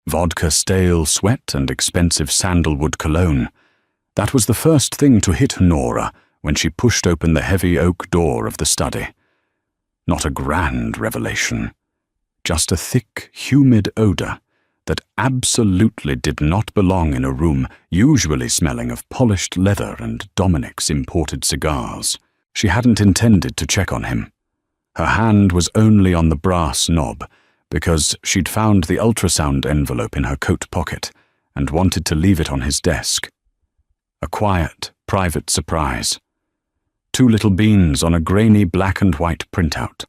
vodka stale sweat and expensive sandalwood cologne. That was the first thing to hit Nora when she pushed open the heavy oak door of the study. Not a grand revelation, just a thick, humid odor that absolutely did not belong in a room usually smelling of polished leather and Dominic's imported cigars. She hadn't intended to check on him. Her hand was only on the brass knob because she'd found the ultrasound envelope in her coat pocket and wanted to leave it on his desk. A quiet, private surprise. 2 little beans on a grainy black and white printout.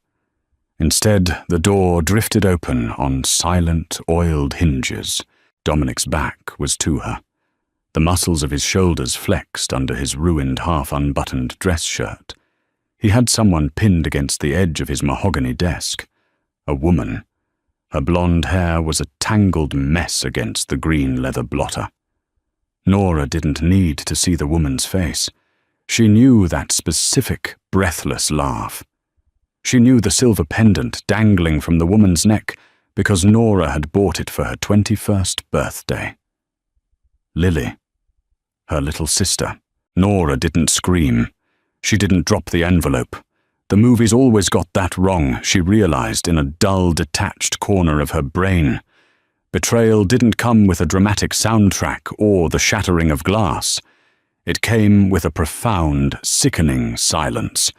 Instead, the door drifted open on silent, oiled hinges. Dominic's back was to her. The muscles of his shoulders flexed under his ruined, half-unbuttoned dress shirt. He had someone pinned against the edge of his mahogany desk. A woman. Her blonde hair was a tangled mess against the green leather blotter. Nora didn't need to see the woman's face. She knew that specific, breathless laugh. She knew the silver pendant dangling from the woman's neck because Nora had bought it for her 21st birthday. Lily. Her little sister. Nora didn't scream. She didn't drop the envelope. The movies always got that wrong, she realized in a dull, detached corner of her brain. Betrayal didn't come with a dramatic soundtrack or the shattering of glass. It came with a profound, sickening silence.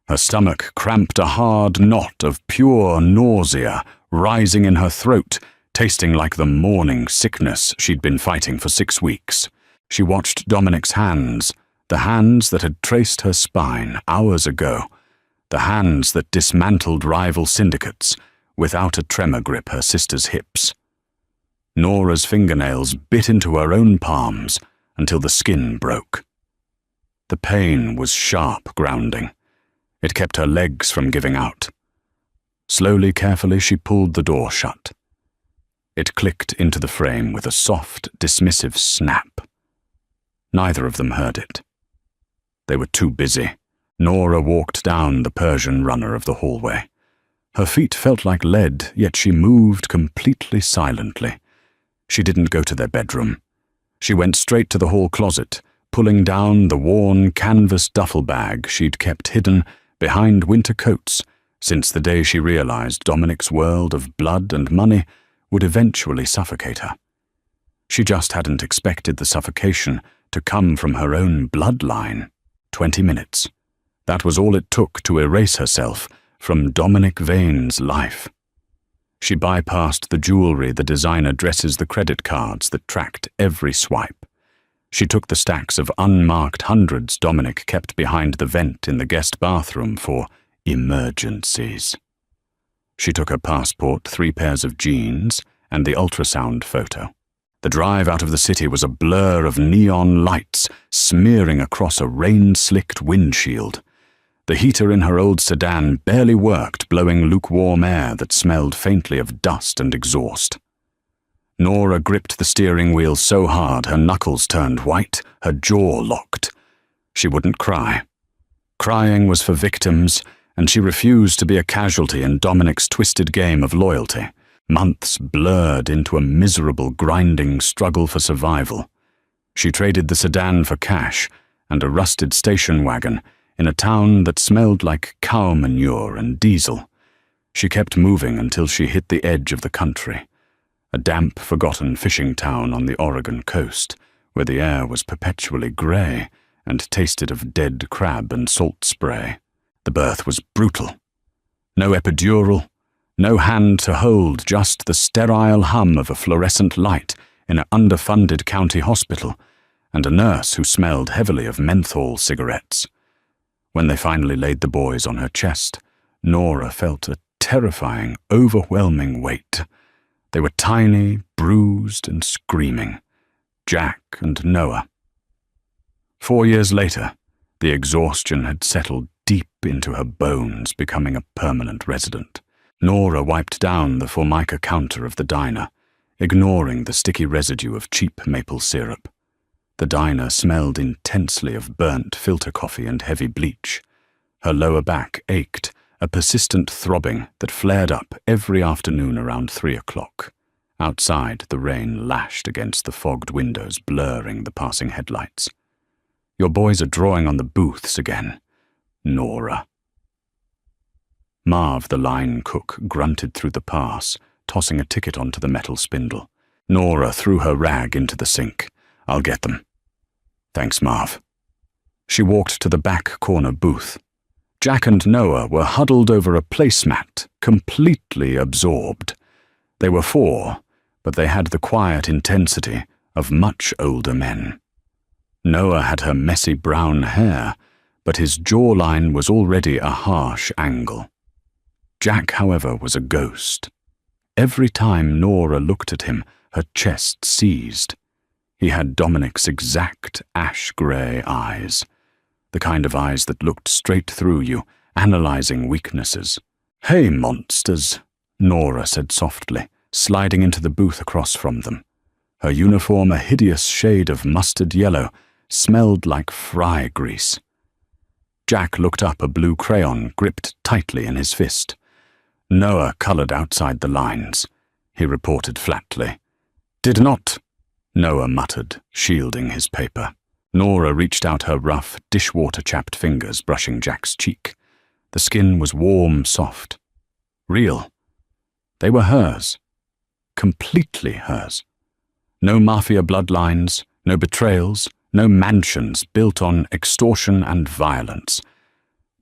Her stomach cramped a hard knot of pure nausea rising in her throat, tasting like the morning sickness she'd been fighting for 6 weeks. She watched Dominic's hands, the hands that had traced her spine hours ago, the hands that dismantled rival syndicates without a tremor grip her sister's hips. Nora's fingernails bit into her own palms until the skin broke. The pain was sharp grounding. It kept her legs from giving out. Slowly, carefully, she pulled the door shut. It clicked into the frame with a soft, dismissive snap. Neither of them heard it. They were too busy. Nora walked down the Persian runner of the hallway. Her feet felt like lead, yet she moved completely silently. She didn't go to their bedroom. She went straight to the hall closet, pulling down the worn canvas duffel bag she'd kept hidden behind winter coats since the day she realized Dominic's world of blood and money would eventually suffocate her. She just hadn't expected the suffocation to come from her own bloodline. 20 minutes. That was all it took to erase herself from Dominic Vane's life. She bypassed the jewelry, the designer dresses, the credit cards that tracked every swipe. She took the stacks of unmarked hundreds Dominic kept behind the vent in the guest bathroom for emergencies. She took her passport, 3 pairs of jeans, and the ultrasound photo. The drive out of the city was a blur of neon lights smearing across a rain-slicked windshield. The heater in her old sedan barely worked, blowing lukewarm air that smelled faintly of dust and exhaust. Nora gripped the steering wheel so hard her knuckles turned white, her jaw locked. She wouldn't cry. Crying was for victims, and she refused to be a casualty in Dominic's twisted game of loyalty. Months blurred into a miserable, grinding struggle for survival. She traded the sedan for cash and a rusted station wagon in a town that smelled like cow manure and diesel. She kept moving until she hit the edge of the country. A damp, forgotten fishing town on the Oregon coast, where the air was perpetually grey and tasted of dead crab and salt spray. The birth was brutal. No epidural, no hand to hold, just the sterile hum of a fluorescent light in an underfunded county hospital, and a nurse who smelled heavily of menthol cigarettes. When they finally laid the boys on her chest, Nora felt a terrifying, overwhelming weight. They were tiny, bruised, and screaming. Jack and Noah. 4 years later, the exhaustion had settled deep into her bones, becoming a permanent resident. Nora wiped down the Formica counter of the diner, ignoring the sticky residue of cheap maple syrup. The diner smelled intensely of burnt filter coffee and heavy bleach. Her lower back ached, a persistent throbbing that flared up every afternoon around 3 o'clock. Outside, the rain lashed against the fogged windows, blurring the passing headlights. "Your boys are drawing on the booths again. Nora." Marv, the line cook, grunted through the pass, tossing a ticket onto the metal spindle. Nora threw her rag into the sink. "I'll get them." "Thanks, Marv." She walked to the back corner booth. Jack and Noah were huddled over a placemat, completely absorbed. They were 4, but they had the quiet intensity of much older men. Noah had her messy brown hair, but his jawline was already a harsh angle. Jack, however, was a ghost. Every time Nora looked at him, her chest seized. He had Dominic's exact ash-grey eyes, the kind of eyes that looked straight through you, analyzing weaknesses. "Hey, monsters," Nora said softly, sliding into the booth across from them. Her uniform, a hideous shade of mustard yellow, smelled like fry grease. Jack looked up, a blue crayon gripped tightly in his fist. Noah colored outside the lines. He reported flatly. "Did not," Noah muttered, shielding his paper. Nora reached out her rough, dishwater-chapped fingers, brushing Jack's cheek. The skin was warm, soft. Real. They were hers. Completely hers. No mafia bloodlines, no betrayals, no mansions built on extortion and violence.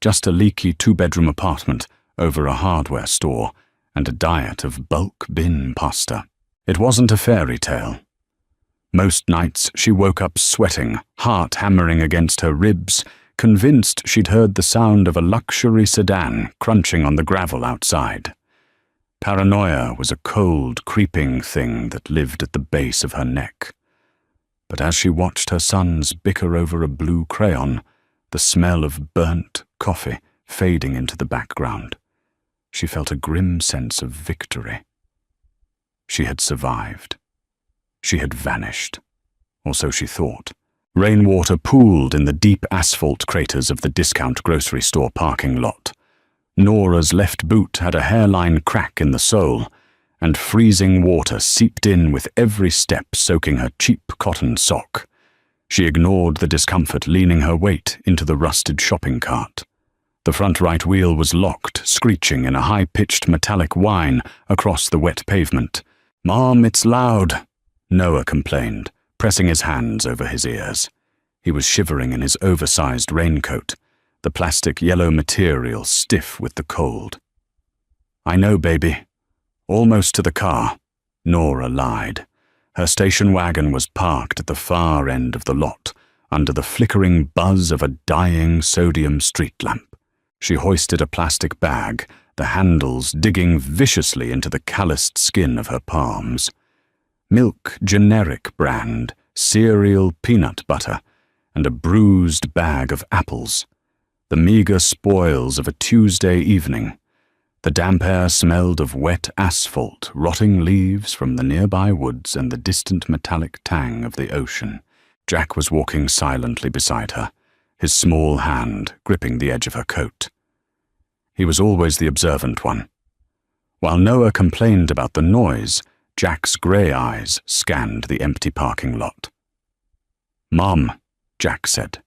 Just a leaky 2-bedroom apartment over a hardware store and a diet of bulk bin pasta. It wasn't a fairy tale. Most nights she woke up sweating, heart hammering against her ribs, convinced she'd heard the sound of a luxury sedan crunching on the gravel outside. Paranoia was a cold, creeping thing that lived at the base of her neck. But as she watched her sons bicker over a blue crayon, the smell of burnt coffee fading into the background, she felt a grim sense of victory. She had survived. She had vanished, or so she thought. Rainwater pooled in the deep asphalt craters of the discount grocery store parking lot. Nora's left boot had a hairline crack in the sole, and freezing water seeped in with every step, soaking her cheap cotton sock. She ignored the discomfort, leaning her weight into the rusted shopping cart. The front right wheel was locked, screeching in a high-pitched metallic whine across the wet pavement. "Mom, it's loud," Noah complained, pressing his hands over his ears. He was shivering in his oversized raincoat, the plastic yellow material stiff with the cold. "I know, baby. Almost to the car," Nora lied. Her station wagon was parked at the far end of the lot, under the flickering buzz of a dying sodium street lamp. She hoisted a plastic bag, the handles digging viciously into the calloused skin of her palms. Milk, generic brand, cereal peanut butter, and a bruised bag of apples. The meager spoils of a Tuesday evening. The damp air smelled of wet asphalt, rotting leaves from the nearby woods, and the distant metallic tang of the ocean. Jack was walking silently beside her, his small hand gripping the edge of her coat. He was always the observant one. While Noah complained about the noise, Jack's grey eyes scanned the empty parking lot. "Mom," Jack said.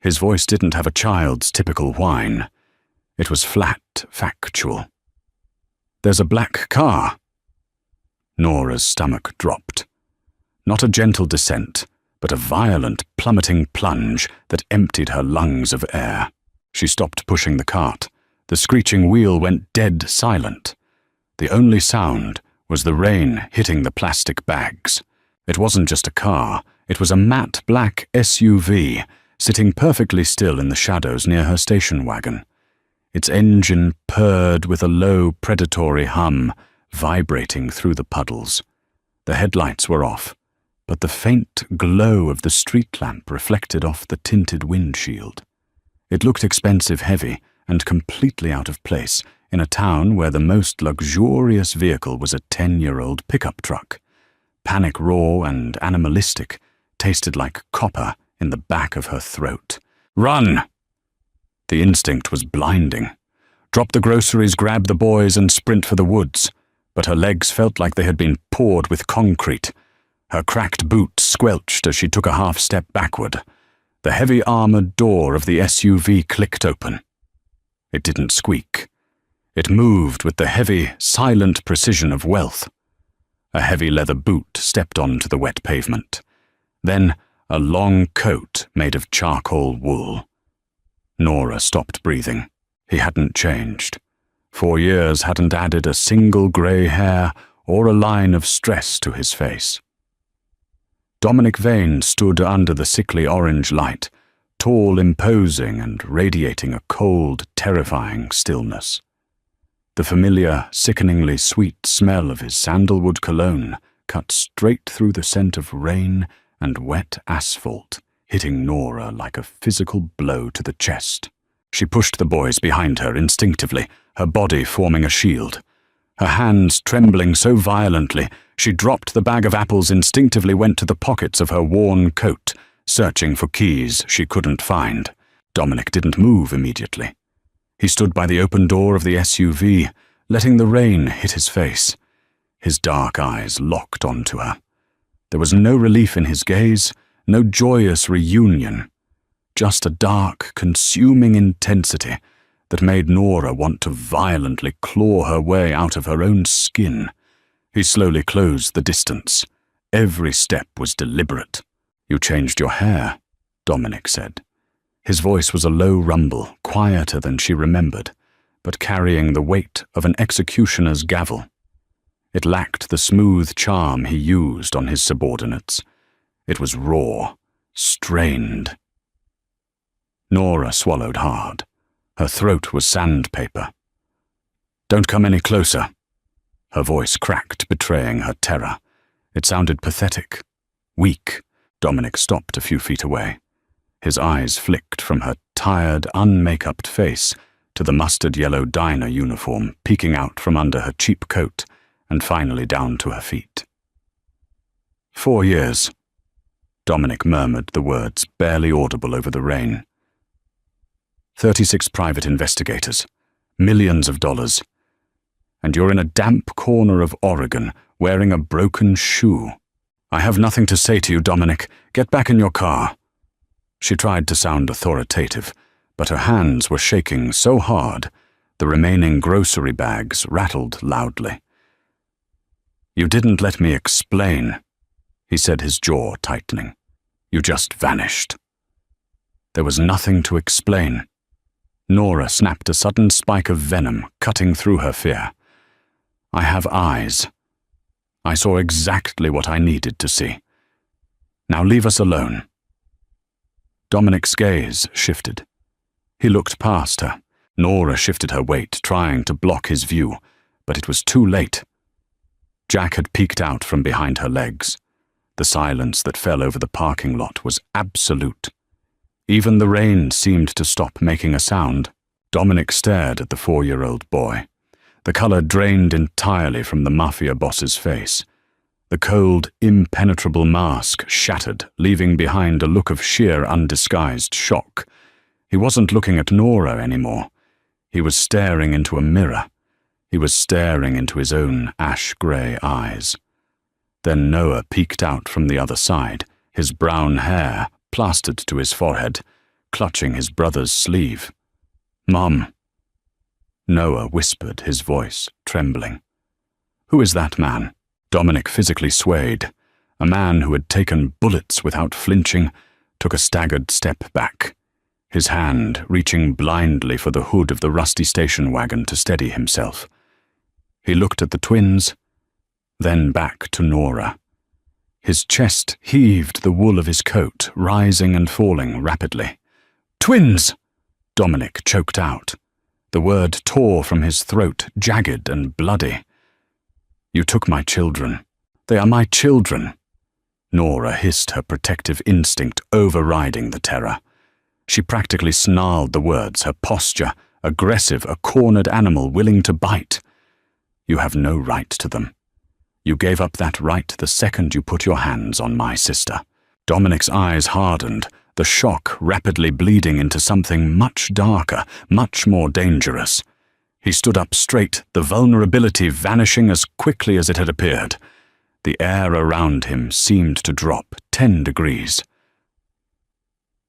His voice didn't have a child's typical whine. It was flat, factual. "There's a black car." Nora's stomach dropped. Not a gentle descent, but a violent, plummeting plunge that emptied her lungs of air. She stopped pushing the cart. The screeching wheel went dead silent. The only sound was the rain hitting the plastic bags. It wasn't just a car, it was a matte black SUV, sitting perfectly still in the shadows near her station wagon. Its engine purred with a low, predatory hum, vibrating through the puddles. The headlights were off, but the faint glow of the street lamp reflected off the tinted windshield. It looked expensive, heavy, and completely out of place in a town where the most luxurious vehicle was a 10-year-old pickup truck. Panic raw and animalistic, tasted like copper in the back of her throat. "Run!" The instinct was blinding. Drop the groceries, grab the boys, and sprint for the woods. but her legs felt like they had been poured with concrete. Her cracked boot squelched as she took a half step backward. The heavy armored door of the SUV clicked open. It didn't squeak. It moved with the heavy, silent precision of wealth. A heavy leather boot stepped onto the wet pavement. Then a long coat made of charcoal wool. Nora stopped breathing. He hadn't changed. 4 years hadn't added a single grey hair or a line of stress to his face. Dominic Vane stood under the sickly orange light, tall, imposing, and radiating a cold, terrifying stillness. The familiar, sickeningly sweet smell of his sandalwood cologne cut straight through the scent of rain and wet asphalt, hitting Nora like a physical blow to the chest. She pushed the boys behind her instinctively, her body forming a shield. Her hands trembling so violently, she dropped the bag of apples, instinctively went to the pockets of her worn coat, searching for keys she couldn't find. Dominic didn't move immediately. He stood by the open door of the SUV, letting the rain hit his face. His dark eyes locked onto her. There was no relief in his gaze, no joyous reunion, just a dark, consuming intensity that made Nora want to violently claw her way out of her own skin. He slowly closed the distance. Every step was deliberate. "You changed your hair," Dominic said. His voice was a low rumble, quieter than she remembered, but carrying the weight of an executioner's gavel. It lacked the smooth charm he used on his subordinates. It was raw, strained. Nora swallowed hard. Her throat was sandpaper. "Don't come any closer." Her voice cracked, betraying her terror. It sounded pathetic, weak. Dominic stopped a few feet away. His eyes flicked from her tired, unmakeupped face to the mustard-yellow diner uniform peeking out from under her cheap coat and finally down to her feet. 4 years. Dominic murmured the words, barely audible over the rain. 36 private investigators. Millions of dollars. And you're in a damp corner of Oregon, wearing a broken shoe. "I have nothing to say to you, Dominic. Get back in your car." She tried to sound authoritative, but her hands were shaking so hard, the remaining grocery bags rattled loudly. "You didn't let me explain," he said, his jaw tightening. "You just vanished." There was nothing to explain. Nora snapped a sudden spike of venom, cutting through her fear. "I have eyes. I saw exactly what I needed to see. Now leave us alone." Dominic's gaze shifted. He looked past her. Nora shifted her weight, trying to block his view, but it was too late. Jack had peeked out from behind her legs. The silence that fell over the parking lot was absolute. Even the rain seemed to stop making a sound. Dominic stared at the 4-year-old boy. The color drained entirely from the Mafia Boss's face. The cold, impenetrable mask shattered, leaving behind a look of sheer, undisguised shock. He wasn't looking at Nora anymore. He was staring into a mirror. He was staring into his own ash-grey eyes. Then Noah peeked out from the other side, his brown hair plastered to his forehead, clutching his brother's sleeve. "Mom." Noah whispered, his voice trembling. "Who is that man?" Dominic physically swayed. A man who had taken bullets without flinching took a staggered step back, his hand reaching blindly for the hood of the rusty station wagon to steady himself. He looked at the twins, then back to Nora. His chest heaved, the wool of his coat rising and falling rapidly. "Twins!" Dominic choked out. The word tore from his throat, jagged and bloody. "You took my children. They are my children." Nora hissed, her protective instinct overriding the terror. She practically snarled the words, her posture aggressive, a cornered animal willing to bite. "You have no right to them. You gave up that right the second you put your hands on my sister." Dominic's eyes hardened, the shock rapidly bleeding into something much darker, much more dangerous. He stood up straight, the vulnerability vanishing as quickly as it had appeared. The air around him seemed to drop 10 degrees.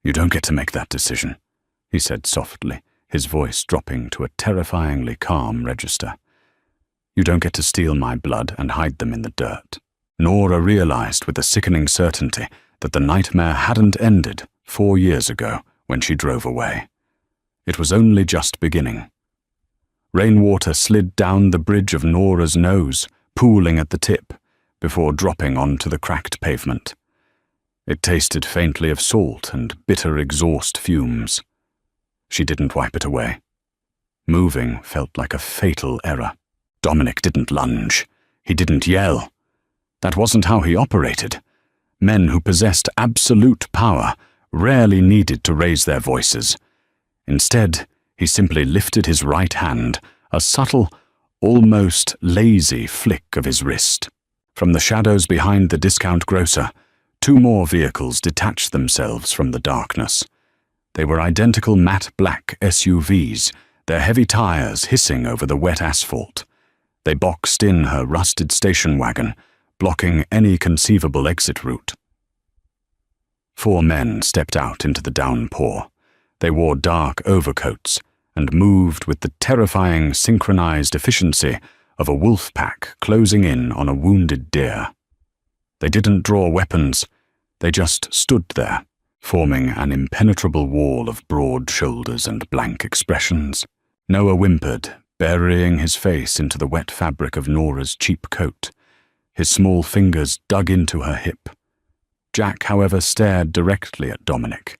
"You don't get to make that decision," he said softly, his voice dropping to a terrifyingly calm register. "You don't get to steal my blood and hide them in the dirt." Nora realized with a sickening certainty that the nightmare hadn't ended 4 years ago when she drove away. It was only just beginning. Rainwater slid down the bridge of Nora's nose, pooling at the tip, before dropping onto the cracked pavement. It tasted faintly of salt and bitter exhaust fumes. She didn't wipe it away. Moving felt like a fatal error. Dominic didn't lunge. He didn't yell. That wasn't how he operated. Men who possessed absolute power rarely needed to raise their voices. Instead, he simply lifted his right hand, a subtle, almost lazy flick of his wrist. From the shadows behind the discount grocer, 2 more vehicles detached themselves from the darkness. They were identical matte black SUVs, their heavy tires hissing over the wet asphalt. They boxed in her rusted station wagon, blocking any conceivable exit route. 4 men stepped out into the downpour. They wore dark overcoats and moved with the terrifying synchronized efficiency of a wolf pack closing in on a wounded deer. They didn't draw weapons, they just stood there, forming an impenetrable wall of broad shoulders and blank expressions. Noah whimpered, burying his face into the wet fabric of Nora's cheap coat. His small fingers dug into her hip. Jack, however, stared directly at Dominic.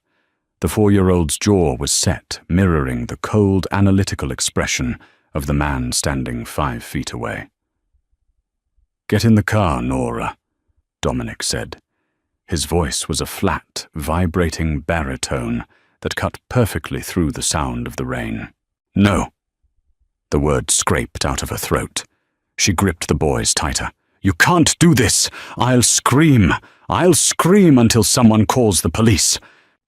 The 4-year-old's jaw was set, mirroring the cold, analytical expression of the man standing 5 feet away. "Get in the car, Nora," Dominic said. His voice was a flat, vibrating baritone that cut perfectly through the sound of the rain. "No." The word scraped out of her throat. She gripped the boys tighter. "You can't do this! I'll scream! I'll scream until someone calls the police!"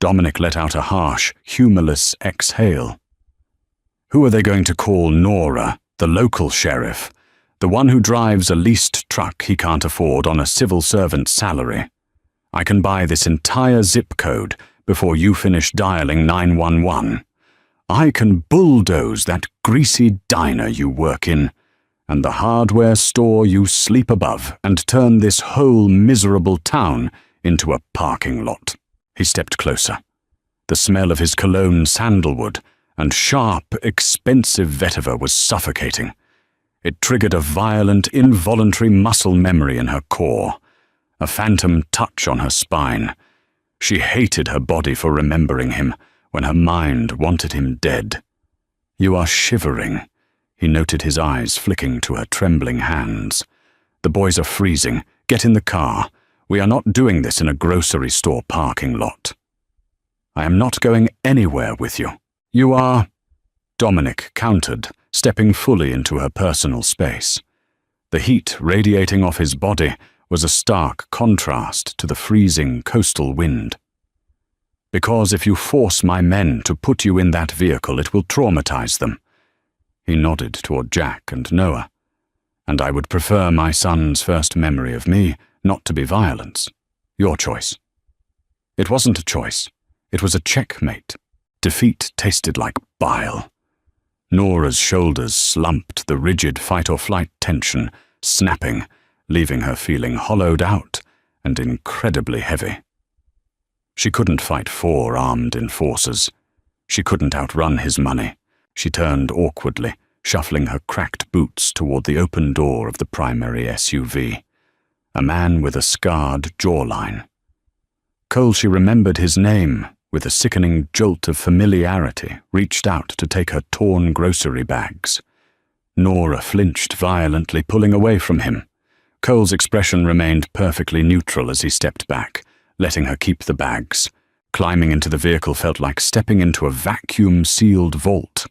Dominic let out a harsh, humorless exhale. "Who are they going to call Nora, the local sheriff? The one who drives a leased truck he can't afford on a civil servant's salary? I can buy this entire zip code before you finish dialing 911. I can bulldoze that greasy diner you work in, and the hardware store you sleep above, and turn this whole miserable town into a parking lot." He stepped closer. The smell of his cologne sandalwood and sharp, expensive vetiver was suffocating. It triggered a violent, involuntary muscle memory in her core, a phantom touch on her spine. She hated her body for remembering him when her mind wanted him dead. "You are shivering." He noted his eyes flicking to her trembling hands. "The boys are freezing. Get in the car. We are not doing this in a grocery store parking lot." "I am not going anywhere with you." "You are," Dominic countered, stepping fully into her personal space. The heat radiating off his body was a stark contrast to the freezing coastal wind. "Because if you force my men to put you in that vehicle, it will traumatize them." He nodded toward Jack and Noah. "And I would prefer my son's first memory of me not to be violence. Your choice." It wasn't a choice. It was a checkmate. Defeat tasted like bile. Nora's shoulders slumped, the rigid fight-or-flight tension snapping, leaving her feeling hollowed out and incredibly heavy. She couldn't fight 4 armed enforcers. She couldn't outrun his money. She turned awkwardly, shuffling her cracked boots toward the open door of the primary SUV. A man with a scarred jawline. Cole, she remembered his name, with a sickening jolt of familiarity, reached out to take her torn grocery bags. Nora flinched violently, pulling away from him. Cole's expression remained perfectly neutral as he stepped back, letting her keep the bags. Climbing into the vehicle felt like stepping into a vacuum-sealed vault.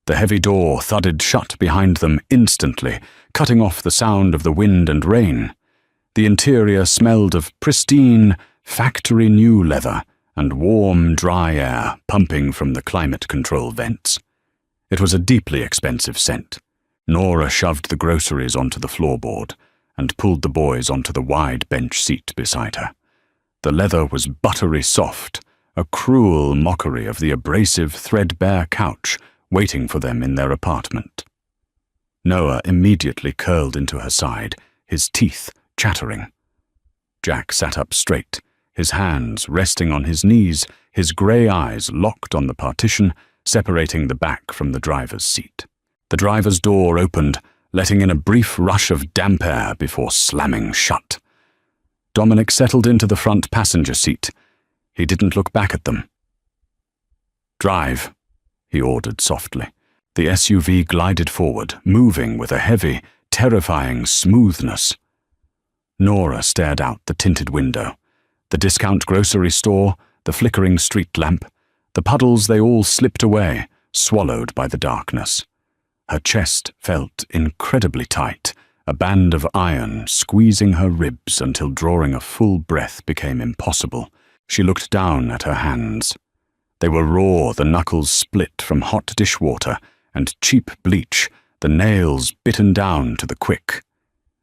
The heavy door thudded shut behind them instantly, cutting off the sound of the wind and rain. The interior smelled of pristine, factory-new leather and warm, dry air pumping from the climate control vents. It was a deeply expensive scent. Nora shoved the groceries onto the floorboard and pulled the boys onto the wide bench seat beside her. The leather was buttery soft, a cruel mockery of the abrasive, threadbare couch waiting for them in their apartment. Noah immediately curled into her side, his teeth chattering. Jack sat up straight, his hands resting on his knees, his grey eyes locked on the partition, separating the back from the driver's seat. The driver's door opened, letting in a brief rush of damp air before slamming shut. Dominic settled into the front passenger seat. He didn't look back at them. "Drive," he ordered softly. The SUV glided forward, moving with a heavy, terrifying smoothness. Nora stared out the tinted window. The discount grocery store, the flickering street lamp, the puddles, they all slipped away, swallowed by the darkness. Her chest felt incredibly tight, a band of iron squeezing her ribs until drawing a full breath became impossible. She looked down at her hands. They were raw, the knuckles split from hot dishwater and cheap bleach, the nails bitten down to the quick.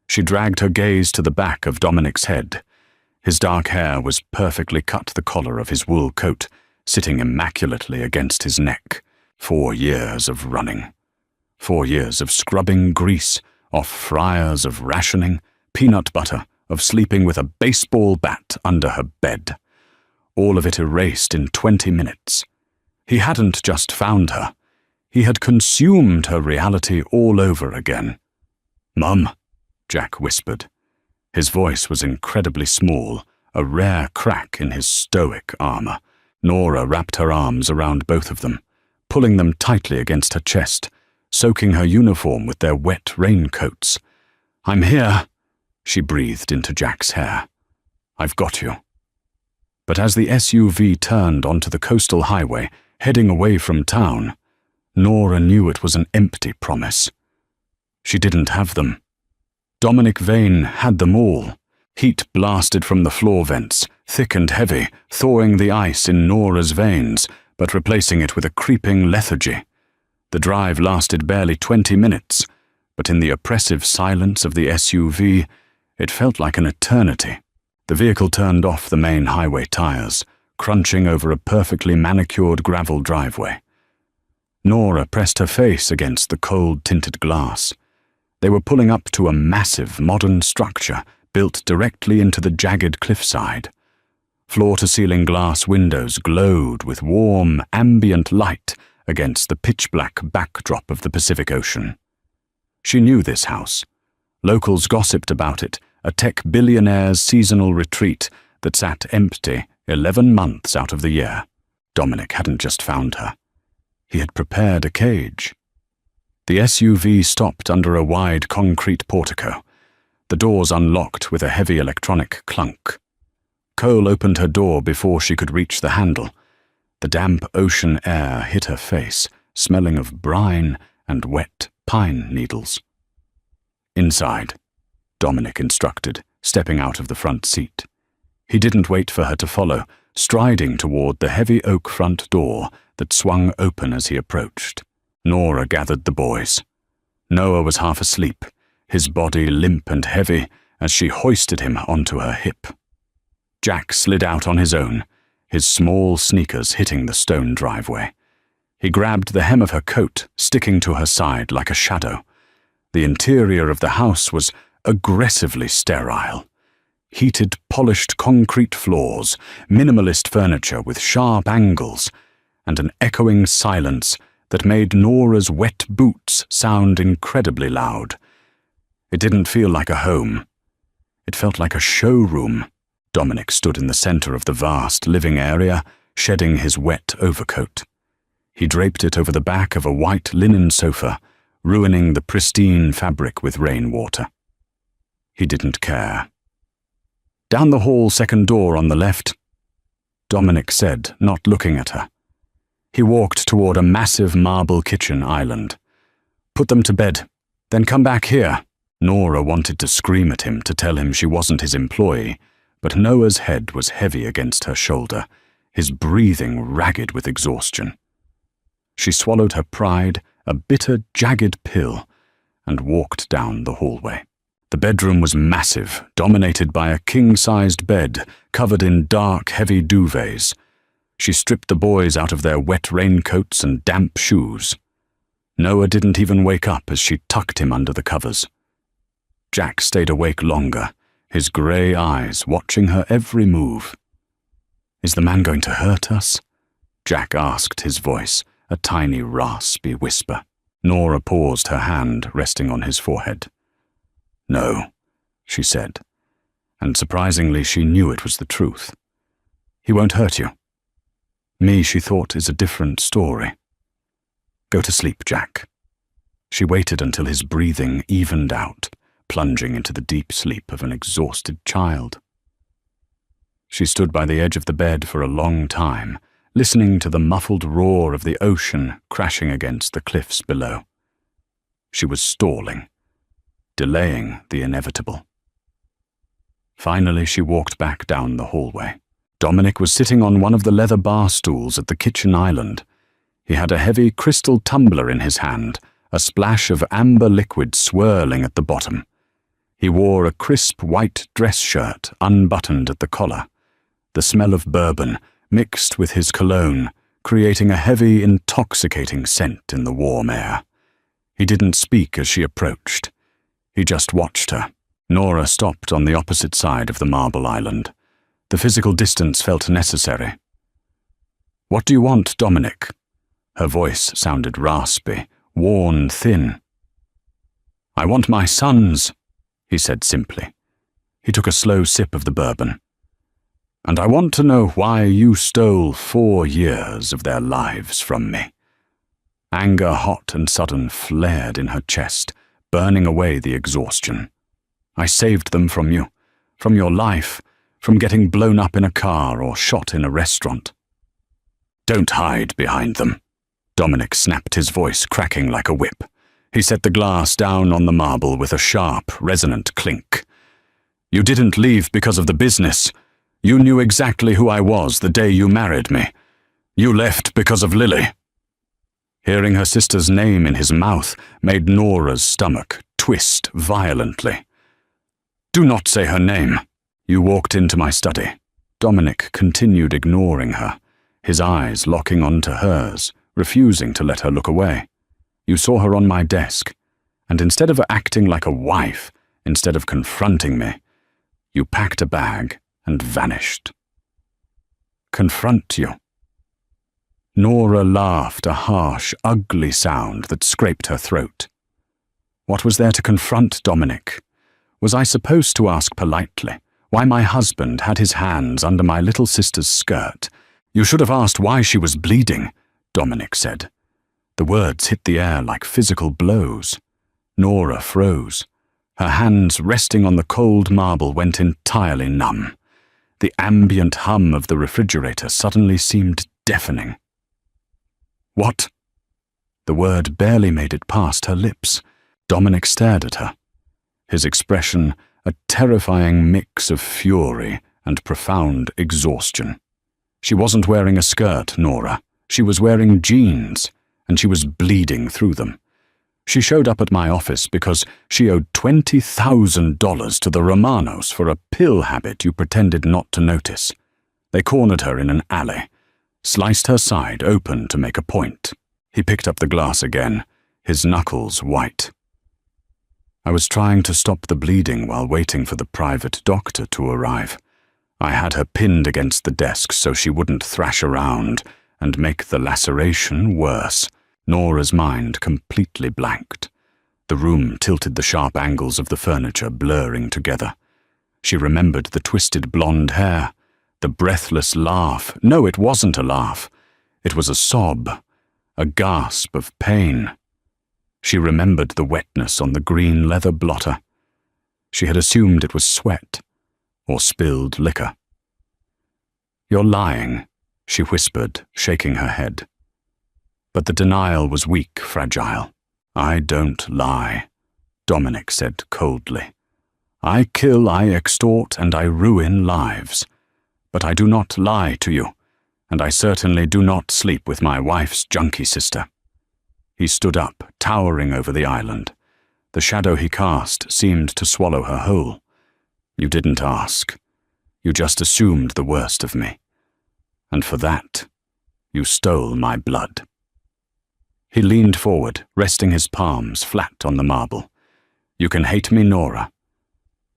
She dragged her gaze to the back of Dominic's head. His dark hair was perfectly cut the collar of his wool coat, sitting immaculately against his neck. 4 years of running. 4 years of scrubbing grease off fryers, of rationing, peanut butter, of sleeping with a baseball bat under her bed. All of it erased in 20 minutes. He hadn't just found her. He had consumed her reality all over again. "Mum," Jack whispered. His voice was incredibly small, a rare crack in his stoic armor. Nora wrapped her arms around both of them, pulling them tightly against her chest, soaking her uniform with their wet raincoats. "I'm here," she breathed into Jack's hair. "I've got you." But as the SUV turned onto the coastal highway, heading away from town, Nora knew it was an empty promise. She didn't have them. Dominic Vane had them all. Heat blasted from the floor vents, thick and heavy, thawing the ice in Nora's veins, but replacing it with a creeping lethargy. The drive lasted barely 20 minutes, but in the oppressive silence of the SUV, it felt like an eternity. The vehicle turned off the main highway tires, crunching over a perfectly manicured gravel driveway. Nora pressed her face against the cold tinted glass. They were pulling up to a massive modern structure built directly into the jagged cliffside. Floor-to-ceiling glass windows glowed with warm, ambient light against the pitch-black backdrop of the Pacific Ocean. She knew this house. Locals gossiped about it, a tech billionaire's seasonal retreat that sat empty 11 months out of the year. Dominic hadn't just found her. He had prepared a cage. The SUV stopped under a wide concrete portico. The doors unlocked with a heavy electronic clunk. Cole opened her door before she could reach the handle. The damp ocean air hit her face, smelling of brine and wet pine needles. "Inside," Dominic instructed, stepping out of the front seat. He didn't wait for her to follow, striding toward the heavy oak front door that swung open as he approached. Nora gathered the boys. Noah was half asleep, his body limp and heavy as she hoisted him onto her hip. Jack slid out on his own, his small sneakers hitting the stone driveway. He grabbed the hem of her coat, sticking to her side like a shadow. The interior of the house was aggressively sterile. Heated, polished concrete floors, minimalist furniture with sharp angles, and an echoing silence that made Nora's wet boots sound incredibly loud. It didn't feel like a home. It felt like a showroom. Dominic stood in the center of the vast living area, shedding his wet overcoat. He draped it over the back of a white linen sofa, ruining the pristine fabric with rainwater. He didn't care. "Down the hall, second door on the left," Dominic said, not looking at her. He walked toward a massive marble kitchen island. "Put them to bed, then come back here." Nora wanted to scream at him to tell him she wasn't his employee, but Noah's head was heavy against her shoulder, his breathing ragged with exhaustion. She swallowed her pride a bitter, jagged pill, and walked down the hallway. The bedroom was massive, dominated by a king-sized bed covered in dark, heavy duvets. She stripped the boys out of their wet raincoats and damp shoes. Noah didn't even wake up as she tucked him under the covers. Jack stayed awake longer, his grey eyes watching her every move. "Is the man going to hurt us?" Jack asked, his voice a tiny, raspy whisper. Nora paused, her hand resting on his forehead. "No," she said, and surprisingly she knew it was the truth. "He won't hurt you. Me, she thought, is a different story. Go to sleep, Jack." She waited until his breathing evened out, plunging into the deep sleep of an exhausted child. She stood by the edge of the bed for a long time, listening to the muffled roar of the ocean crashing against the cliffs below. She was stalling, delaying the inevitable. Finally, she walked back down the hallway. Dominic was sitting on one of the leather bar stools at the kitchen island. He had a heavy crystal tumbler in his hand, a splash of amber liquid swirling at the bottom. He wore a crisp white dress shirt, unbuttoned at the collar. The smell of bourbon mixed with his cologne, creating a heavy, intoxicating scent in the warm air. He didn't speak as she approached. He just watched her. Nora stopped on the opposite side of the marble island. The physical distance felt necessary. "What do you want, Dominic?" Her voice sounded raspy, worn thin. "I want my sons," he said simply. He took a slow sip of the bourbon. "And I want to know why you stole 4 years of their lives from me." Anger, hot and sudden, flared in her chest, burning away the exhaustion. "I saved them from you, from your life, from getting blown up in a car or shot in a restaurant." "Don't hide behind them." Dominic snapped, his voice cracking like a whip. He set the glass down on the marble with a sharp, resonant clink. "You didn't leave because of the business. You knew exactly who I was the day you married me. You left because of Lily." Hearing her sister's name in his mouth made Nora's stomach twist violently. "Do not say her name." "You walked into my study." Dominic continued ignoring her, his eyes locking onto hers, refusing to let her look away. "You saw her on my desk, and instead of acting like a wife, instead of confronting me, you packed a bag and vanished." "Confront you?" Nora laughed, a harsh, ugly sound that scraped her throat. What was there to confront, Dominic? Was I supposed to ask politely why my husband had his hands under my little sister's skirt? "You should have asked why she was bleeding," Dominic said. The words hit the air like physical blows. Nora froze. Her hands resting on the cold marble went entirely numb. The ambient hum of the refrigerator suddenly seemed deafening. "What?" The word barely made it past her lips. Dominic stared at her, his expression a terrifying mix of fury and profound exhaustion. "She wasn't wearing a skirt, Nora. She was wearing jeans, and she was bleeding through them. She showed up at my office because she owed $20,000 to the Romanos for a pill habit you pretended not to notice. They cornered her in an alley, sliced her side open to make a point." He picked up the glass again, his knuckles white. "I was trying to stop the bleeding while waiting for the private doctor to arrive. I had her pinned against the desk so she wouldn't thrash around and make the laceration worse." Nora's mind completely blanked. The room tilted, the sharp angles of the furniture blurring together. She remembered the twisted blonde hair, the breathless laugh. No, it wasn't a laugh. It was a sob, a gasp of pain. She remembered the wetness on the green leather blotter. She had assumed it was sweat or spilled liquor. "You're lying," she whispered, shaking her head. But the denial was weak, fragile. "I don't lie," Dominic said coldly. "I kill, I extort, and I ruin lives. But I do not lie to you, and I certainly do not sleep with my wife's junkie sister." He stood up, towering over the island. The shadow he cast seemed to swallow her whole. You didn't ask. You just assumed the worst of me. And for that, you stole my blood. He leaned forward, resting his palms flat on the marble. You can hate me, Nora,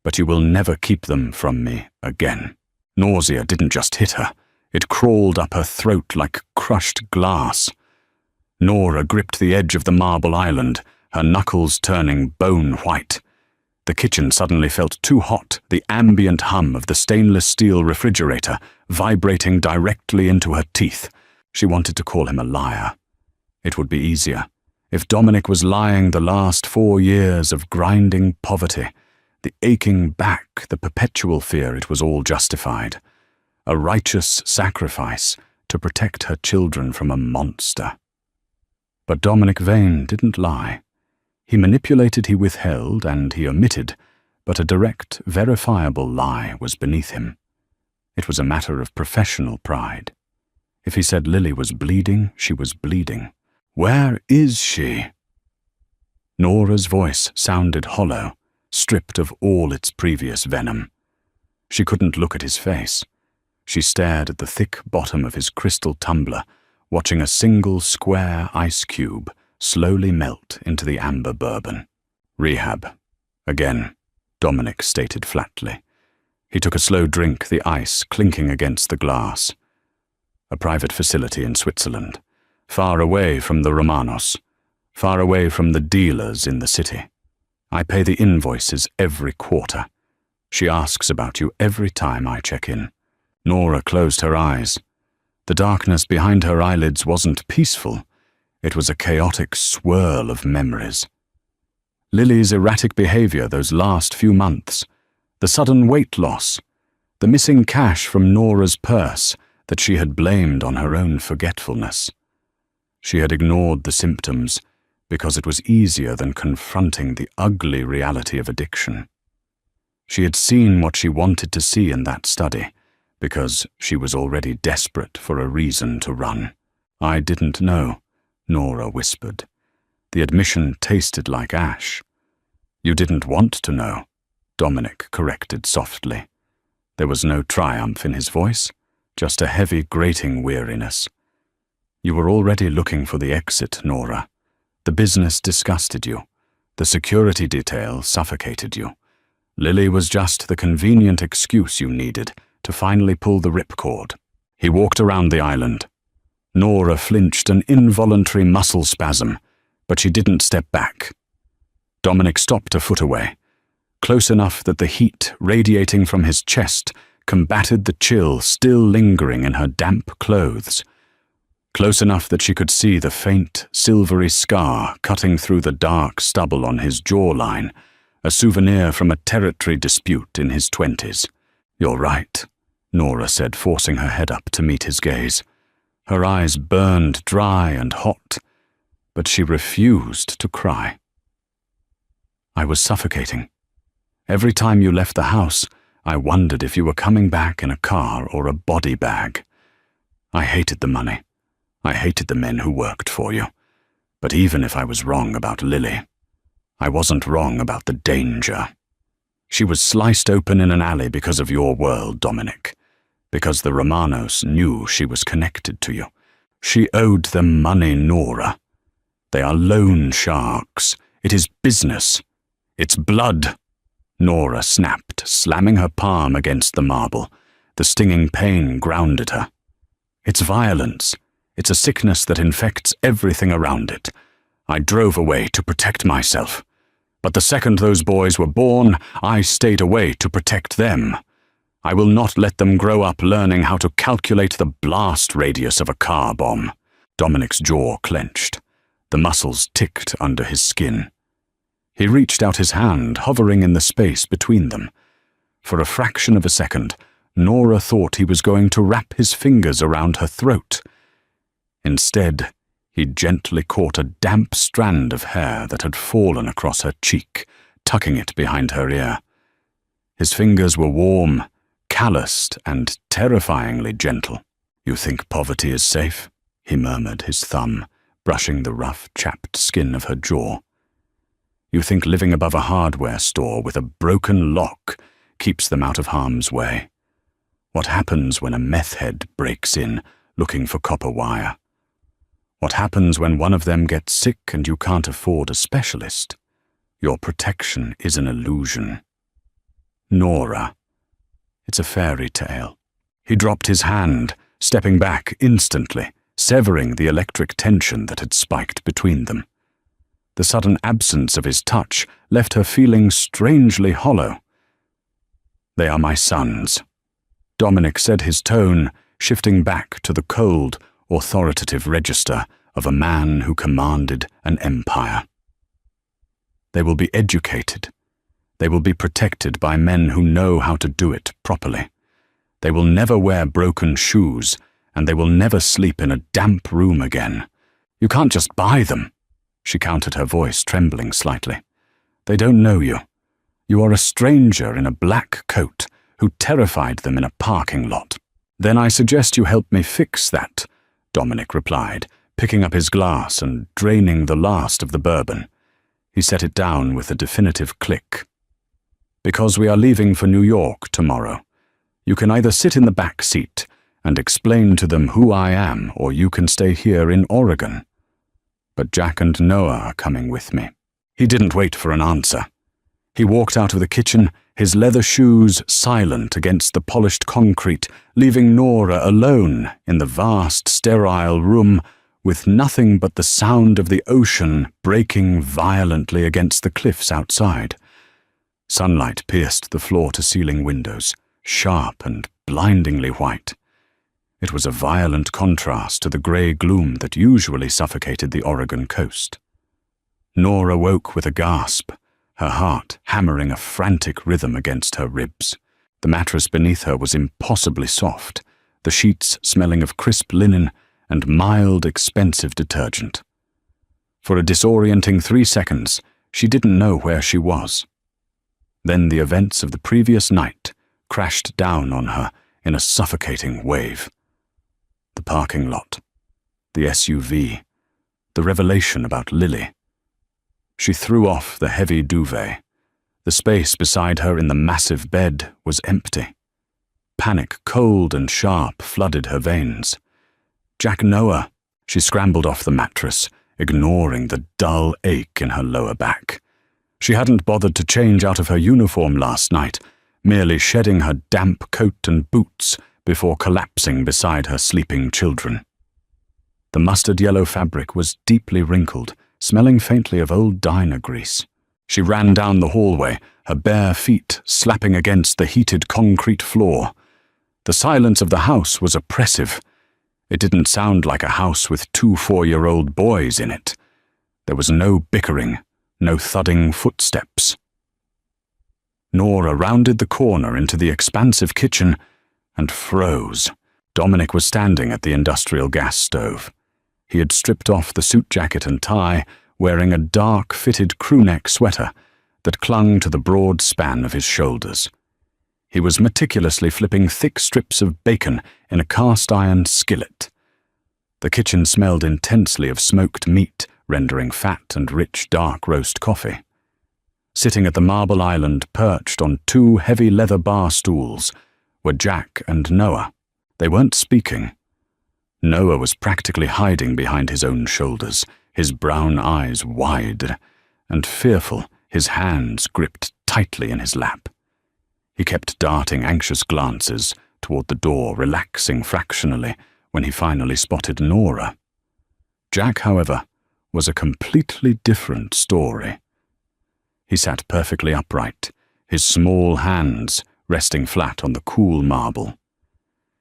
but you will never keep them from me again. Nausea didn't just hit her. It crawled up her throat like crushed glass. Nora gripped the edge of the marble island, her knuckles turning bone white. The kitchen suddenly felt too hot, the ambient hum of the stainless steel refrigerator vibrating directly into her teeth. She wanted to call him a liar. It would be easier. If Dominic was lying the last 4 years of grinding poverty, the aching back, the perpetual fear, it was all justified. A righteous sacrifice to protect her children from a monster. But Dominic Vane didn't lie. He manipulated, he withheld, and he omitted, but a direct, verifiable lie was beneath him. It was a matter of professional pride. If he said Lily was bleeding, she was bleeding. Where is she? Nora's voice sounded hollow, stripped of all its previous venom. She couldn't look at his face. She stared at the thick bottom of his crystal tumbler, watching a single square ice cube slowly melt into the amber bourbon. Rehab. Again, Dominic stated flatly. He took a slow drink, the ice clinking against the glass. A private facility in Switzerland, far away from the Romanos, far away from the dealers in the city. I pay the invoices every quarter. She asks about you every time I check in. Nora closed her eyes. The darkness behind her eyelids wasn't peaceful. It was a chaotic swirl of memories. Lily's erratic behavior those last few months, the sudden weight loss, the missing cash from Nora's purse that she had blamed on her own forgetfulness. She had ignored the symptoms because it was easier than confronting the ugly reality of addiction. She had seen what she wanted to see in that study because she was already desperate for a reason to run. I didn't know, Nora whispered. The admission tasted like ash. You didn't want to know, Dominic corrected softly. There was no triumph in his voice, just a heavy grating weariness. You were already looking for the exit, Nora. The business disgusted you. The security detail suffocated you. Lily was just the convenient excuse you needed to finally pull the ripcord. He walked around the island. Nora flinched, an involuntary muscle spasm, but she didn't step back. Dominic stopped a foot away, close enough that the heat radiating from his chest combated the chill still lingering in her damp clothes, close enough that she could see the faint, silvery scar cutting through the dark stubble on his jawline, a souvenir from a territory dispute in his 20s. You're right, Nora said, forcing her head up to meet his gaze. Her eyes burned dry and hot, but she refused to cry. I was suffocating. Every time you left the house, I wondered if you were coming back in a car or a body bag. I hated the money. I hated the men who worked for you. But even if I was wrong about Lily, I wasn't wrong about the danger. She was sliced open in an alley because of your world, Dominic. Because the Romanos knew she was connected to you. She owed them money, Nora. They are loan sharks. It is business. It's blood. Nora snapped, slamming her palm against the marble. The stinging pain grounded her. It's violence. It's a sickness that infects everything around it. I drove away to protect myself. But the second those boys were born, I stayed away to protect them. I will not let them grow up learning how to calculate the blast radius of a car bomb. Dominic's jaw clenched. The muscles ticked under his skin. He reached out his hand, hovering in the space between them. For a fraction of a second, Nora thought he was going to wrap his fingers around her throat. Instead, he gently caught a damp strand of hair that had fallen across her cheek, tucking it behind her ear. His fingers were warm, calloused, and terrifyingly gentle. You think poverty is safe? He murmured, his thumb brushing the rough, chapped skin of her jaw. You think living above a hardware store with a broken lock keeps them out of harm's way. What happens when a meth head breaks in looking for copper wire? What happens when one of them gets sick and you can't afford a specialist? Your protection is an illusion. Nora. It's a fairy tale. He dropped his hand, stepping back instantly, severing the electric tension that had spiked between them. The sudden absence of his touch left her feeling strangely hollow. They are my sons, Dominic said, his tone shifting back to the cold, authoritative register of a man who commanded an empire. They will be educated. They will be protected by men who know how to do it properly. They will never wear broken shoes, and they will never sleep in a damp room again. You can't just buy them, she countered, her voice trembling slightly. They don't know you. You are a stranger in a black coat who terrified them in a parking lot. Then I suggest you help me fix that, Dominic replied, picking up his glass and draining the last of the bourbon. He set it down with a definitive click. Because we are leaving for New York tomorrow. You can either sit in the back seat and explain to them who I am, or you can stay here in Oregon. But Jack and Noah are coming with me. He didn't wait for an answer. He walked out of the kitchen, his leather shoes silent against the polished concrete, leaving Nora alone in the vast, sterile room with nothing but the sound of the ocean breaking violently against the cliffs outside. Sunlight pierced the floor-to-ceiling windows, sharp and blindingly white. It was a violent contrast to the grey gloom that usually suffocated the Oregon coast. Nora woke with a gasp, her heart hammering a frantic rhythm against her ribs. The mattress beneath her was impossibly soft, the sheets smelling of crisp linen and mild, expensive detergent. For a disorienting 3 seconds, she didn't know where she was. Then the events of the previous night crashed down on her in a suffocating wave. The parking lot, the SUV, the revelation about Lily. She threw off the heavy duvet. The space beside her in the massive bed was empty. Panic, cold and sharp, flooded her veins. Jack Noah. She scrambled off the mattress, ignoring the dull ache in her lower back. She hadn't bothered to change out of her uniform last night, merely shedding her damp coat and boots before collapsing beside her sleeping children. The mustard-yellow fabric was deeply wrinkled, smelling faintly of old diner grease. She ran down the hallway, her bare feet slapping against the heated concrete floor. The silence of the house was oppressive. It didn't sound like a house with 2 4-year-old boys in it. There was no bickering, no thudding footsteps. Nora rounded the corner into the expansive kitchen and froze. Dominic was standing at the industrial gas stove. He had stripped off the suit jacket and tie, wearing a dark-fitted crewneck sweater that clung to the broad span of his shoulders. He was meticulously flipping thick strips of bacon in a cast-iron skillet. The kitchen smelled intensely of smoked meat, rendering fat and rich dark roast coffee. Sitting at the marble island perched on 2 heavy leather bar stools were Jack and Noah. They weren't speaking. Noah was practically hiding behind his own shoulders, his brown eyes wide and fearful, his hands gripped tightly in his lap. He kept darting anxious glances toward the door, relaxing fractionally when he finally spotted Nora. Jack, however, was a completely different story. He sat perfectly upright, his small hands resting flat on the cool marble.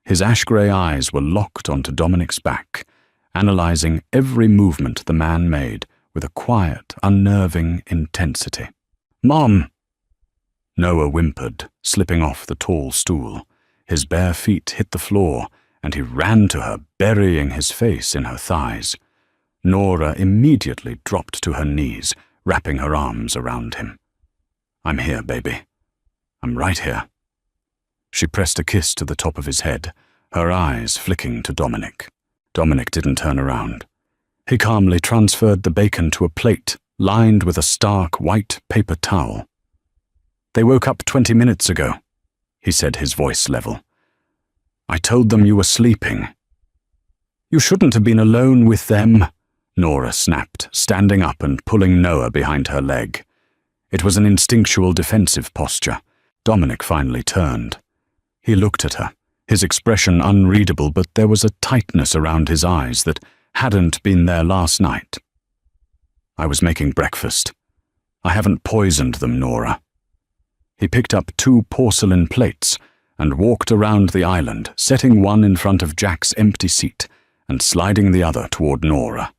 His ash-grey eyes were locked onto Dominic's back, analyzing every movement the man made with a quiet, unnerving intensity. "Mom!" Noah whimpered, slipping off the tall stool. His bare feet hit the floor, and he ran to her, burying his face in her thighs. Nora immediately dropped to her knees, wrapping her arms around him. "I'm here, baby. I'm right here." She pressed a kiss to the top of his head, her eyes flicking to Dominic. Dominic didn't turn around. He calmly transferred the bacon to a plate lined with a stark white paper towel. "They woke up 20 minutes ago," he said, his voice level. "I told them you were sleeping." "You shouldn't have been alone with them," Nora snapped, standing up and pulling Noah behind her leg. It was an instinctual defensive posture. Dominic finally turned. He looked at her, his expression unreadable, but there was a tightness around his eyes that hadn't been there last night. "I was making breakfast. I haven't poisoned them, Nora." He picked up 2 porcelain plates and walked around the island, setting one in front of Jack's empty seat and sliding the other toward Nora.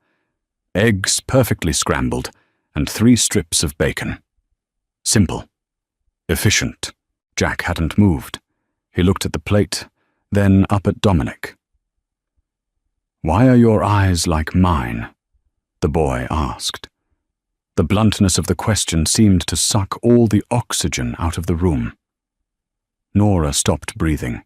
Eggs perfectly scrambled and 3 strips of bacon. Simple. Efficient. Jack hadn't moved. He looked at the plate, then up at Dominic. "Why are your eyes like mine?" the boy asked. The bluntness of the question seemed to suck all the oxygen out of the room. Nora stopped breathing.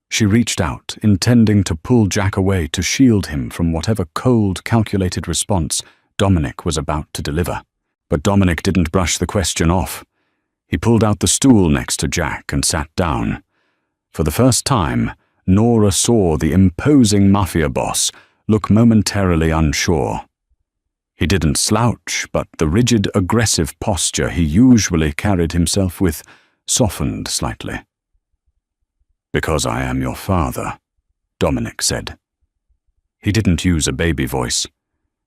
She reached out, intending to pull Jack away to shield him from whatever cold, calculated response Dominic was about to deliver. But Dominic didn't brush the question off. He pulled out the stool next to Jack and sat down. For the first time, Nora saw the imposing Mafia Boss look momentarily unsure. He didn't slouch, but the rigid, aggressive posture he usually carried himself with softened slightly. "Because I am your father," Dominic said. He didn't use a baby voice.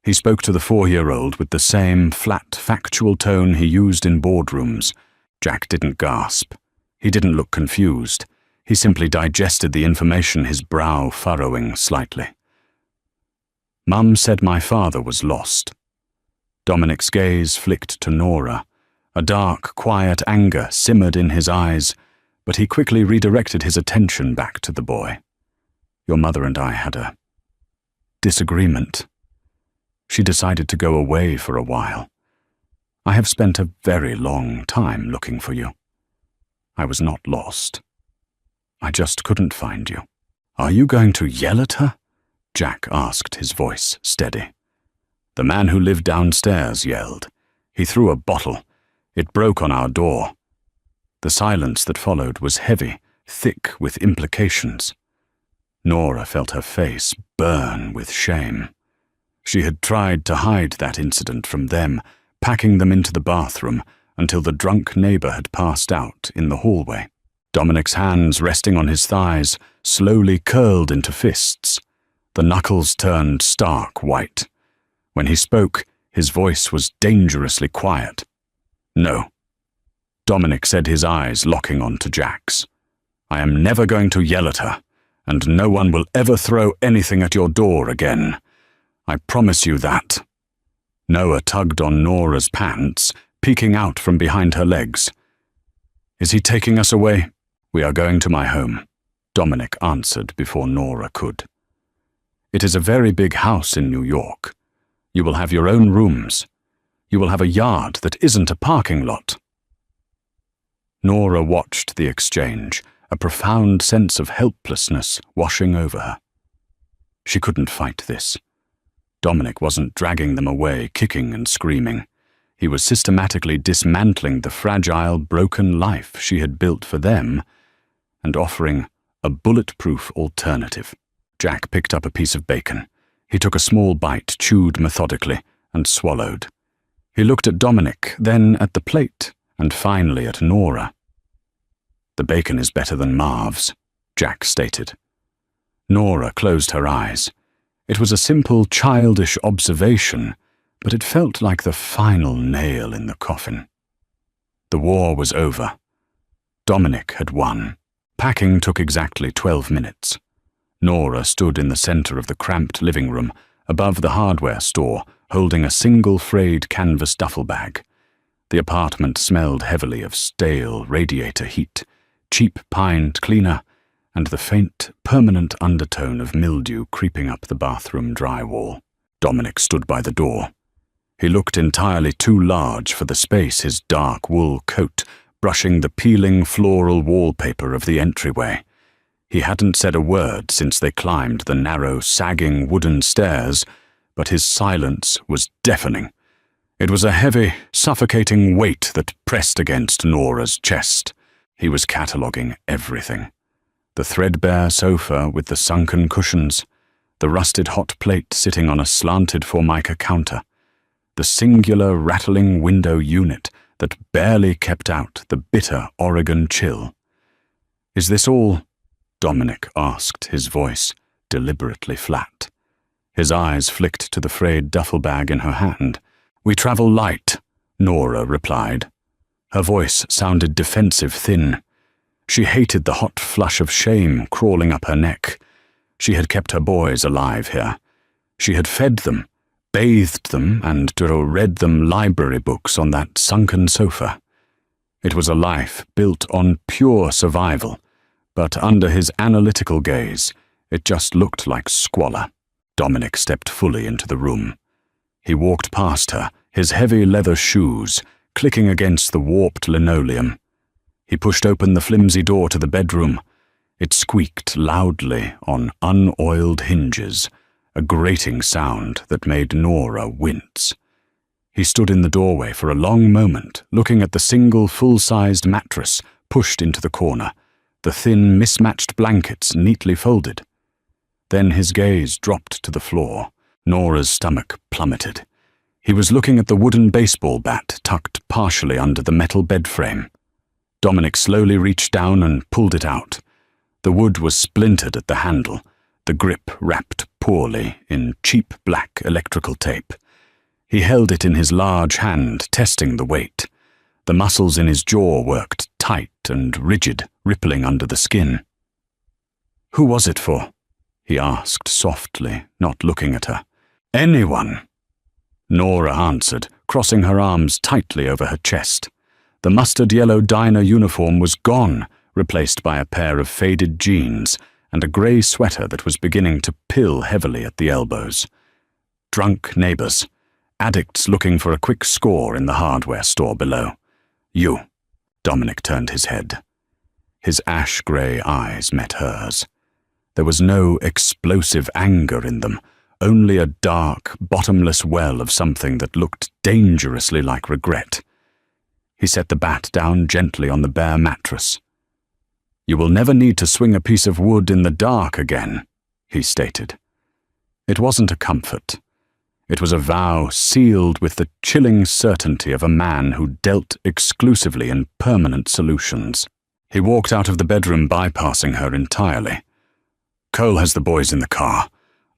He spoke to the 4-year-old with the same flat, factual tone he used in boardrooms. Jack didn't gasp. He didn't look confused. He simply digested the information, his brow furrowing slightly. "Mum said my father was lost." Dominic's gaze flicked to Nora. A dark, quiet anger simmered in his eyes, but he quickly redirected his attention back to the boy. "Your mother and I had a disagreement. She decided to go away for a while. I have spent a very long time looking for you. I was not lost. I just couldn't find you." "Are you going to yell at her?" Jack asked, his voice steady. "The man who lived downstairs yelled. He threw a bottle. It broke on our door." The silence that followed was heavy, thick with implications. Nora felt her face burn with shame. She had tried to hide that incident from them, packing them into the bathroom until the drunk neighbor had passed out in the hallway. Dominic's hands resting on his thighs slowly curled into fists. The knuckles turned stark white. When he spoke, his voice was dangerously quiet. "No," Dominic said, his eyes locking onto Jack's. "I am never going to yell at her, and no one will ever throw anything at your door again. I promise you that." Noah tugged on Nora's pants, peeking out from behind her legs. "Is he taking us away?" "We are going to my home," Dominic answered before Nora could. "It is a very big house in New York. You will have your own rooms. You will have a yard that isn't a parking lot." Nora watched the exchange, a profound sense of helplessness washing over her. She couldn't fight this. Dominic wasn't dragging them away, kicking and screaming. He was systematically dismantling the fragile, broken life she had built for them and offering a bulletproof alternative. Jack picked up a piece of bacon. He took a small bite, chewed methodically, and swallowed. He looked at Dominic, then at the plate, and finally at Nora. "The bacon is better than Marv's," Jack stated. Nora closed her eyes. It was a simple, childish observation, but it felt like the final nail in the coffin. The war was over. Dominic had won. Packing took exactly 12 minutes. Nora stood in the center of the cramped living room, above the hardware store, holding a single frayed canvas duffel bag. The apartment smelled heavily of stale radiator heat, cheap pine cleaner, and the faint, permanent undertone of mildew creeping up the bathroom drywall. Dominic stood by the door. He looked entirely too large for the space, his dark wool coat brushing the peeling floral wallpaper of the entryway. He hadn't said a word since they climbed the narrow, sagging wooden stairs, but his silence was deafening. It was a heavy, suffocating weight that pressed against Nora's chest. He was cataloguing everything. The threadbare sofa with the sunken cushions, the rusted hot plate sitting on a slanted formica counter, the singular rattling window unit that barely kept out the bitter Oregon chill. "Is this all?" Dominic asked, his voice deliberately flat. His eyes flicked to the frayed duffel bag in her hand. "We travel light," Nora replied. Her voice sounded defensive thin. She hated the hot flush of shame crawling up her neck. She had kept her boys alive here. She had fed them, bathed them, and read them library books on that sunken sofa. It was a life built on pure survival, but under his analytical gaze, it just looked like squalor. Dominic stepped fully into the room. He walked past her, his heavy leather shoes clicking against the warped linoleum. He pushed open the flimsy door to the bedroom. It squeaked loudly on unoiled hinges, a grating sound that made Nora wince. He stood in the doorway for a long moment, looking at the single full-sized mattress pushed into the corner, the thin, mismatched blankets neatly folded. Then his gaze dropped to the floor. Nora's stomach plummeted. He was looking at the wooden baseball bat tucked partially under the metal bed frame. Dominic slowly reached down and pulled it out. The wood was splintered at the handle, the grip wrapped poorly in cheap black electrical tape. He held it in his large hand, testing the weight. The muscles in his jaw worked tight and rigid, rippling under the skin. "Who was it for?" he asked softly, not looking at her. "Anyone," Nora answered, crossing her arms tightly over her chest. The mustard-yellow diner uniform was gone, replaced by a pair of faded jeans and a grey sweater that was beginning to pill heavily at the elbows. Drunk neighbours, addicts looking for a quick score in the hardware store below. "You." Dominic turned his head. His ash-grey eyes met hers. There was no explosive anger in them, only a dark, bottomless well of something that looked dangerously like regret. He set the bat down gently on the bare mattress. "You will never need to swing a piece of wood in the dark again," he stated. It wasn't a comfort. It was a vow sealed with the chilling certainty of a man who dealt exclusively in permanent solutions. He walked out of the bedroom, bypassing her entirely. "Cole has the boys in the car.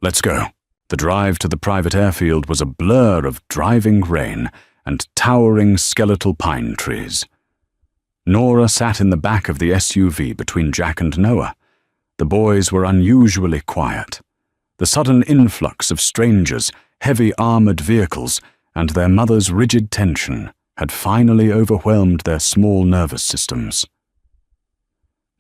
Let's go." The drive to the private airfield was a blur of driving rain and towering skeletal pine trees. Nora sat in the back of the SUV between Jack and Noah. The boys were unusually quiet. The sudden influx of strangers, heavy armored vehicles, and their mother's rigid tension had finally overwhelmed their small nervous systems.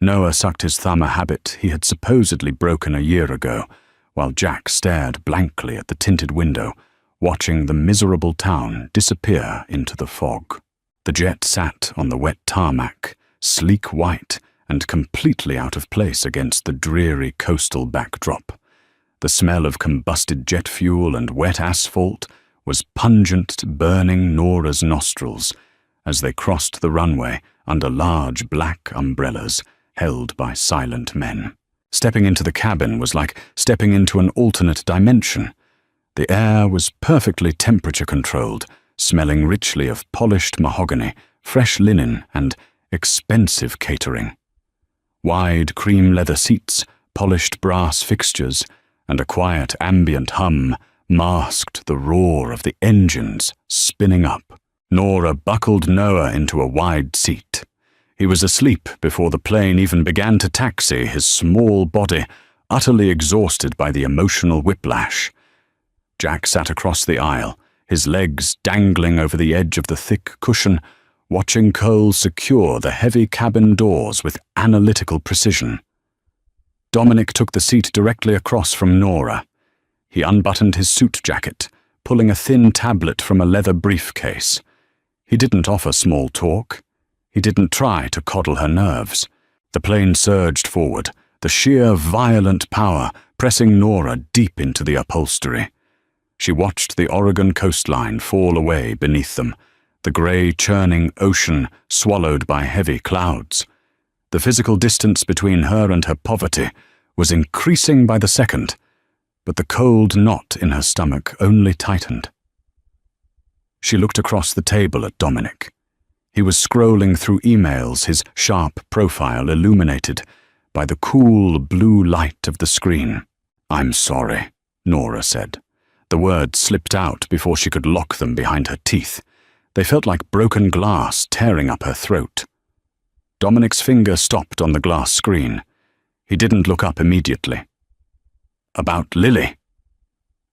Noah sucked his thumb, a habit he had supposedly broken a year ago, while Jack stared blankly at the tinted window, watching the miserable town disappear into the fog. The jet sat on the wet tarmac, sleek white and completely out of place against the dreary coastal backdrop. The smell of combusted jet fuel and wet asphalt was pungent to burning Nora's nostrils as they crossed the runway under large black umbrellas held by silent men. Stepping into the cabin was like stepping into an alternate dimension. The air was perfectly temperature-controlled, smelling richly of polished mahogany, fresh linen, and expensive catering. Wide cream leather seats, polished brass fixtures, and a quiet ambient hum masked the roar of the engines spinning up. Nora buckled Noah into a wide seat. He was asleep before the plane even began to taxi, his small body utterly exhausted by the emotional whiplash. Jack sat across the aisle, his legs dangling over the edge of the thick cushion, watching Cole secure the heavy cabin doors with analytical precision. Dominic took the seat directly across from Nora. He unbuttoned his suit jacket, pulling a thin tablet from a leather briefcase. He didn't offer small talk. He didn't try to coddle her nerves. The plane surged forward, the sheer violent power pressing Nora deep into the upholstery. She watched the Oregon coastline fall away beneath them, the grey churning ocean swallowed by heavy clouds. The physical distance between her and her poverty was increasing by the second, but the cold knot in her stomach only tightened. She looked across the table at Dominic. He was scrolling through emails, his sharp profile illuminated by the cool blue light of the screen. "I'm sorry," Nora said. The words slipped out before she could lock them behind her teeth. They felt like broken glass tearing up her throat. Dominic's finger stopped on the glass screen. He didn't look up immediately. "About Lily?"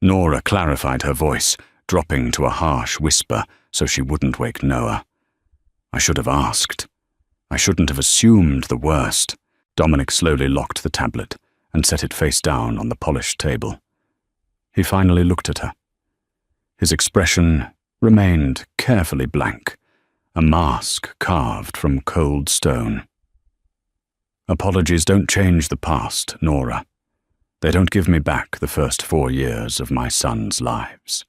Nora clarified her voice, dropping to a harsh whisper so she wouldn't wake Noah. "I should have asked. I shouldn't have assumed the worst." Dominic slowly locked the tablet and set it face down on the polished table. He finally looked at her. His expression remained carefully blank, a mask carved from cold stone. "Apologies don't change the past, Nora. They don't give me back the first 4 years of my son's lives."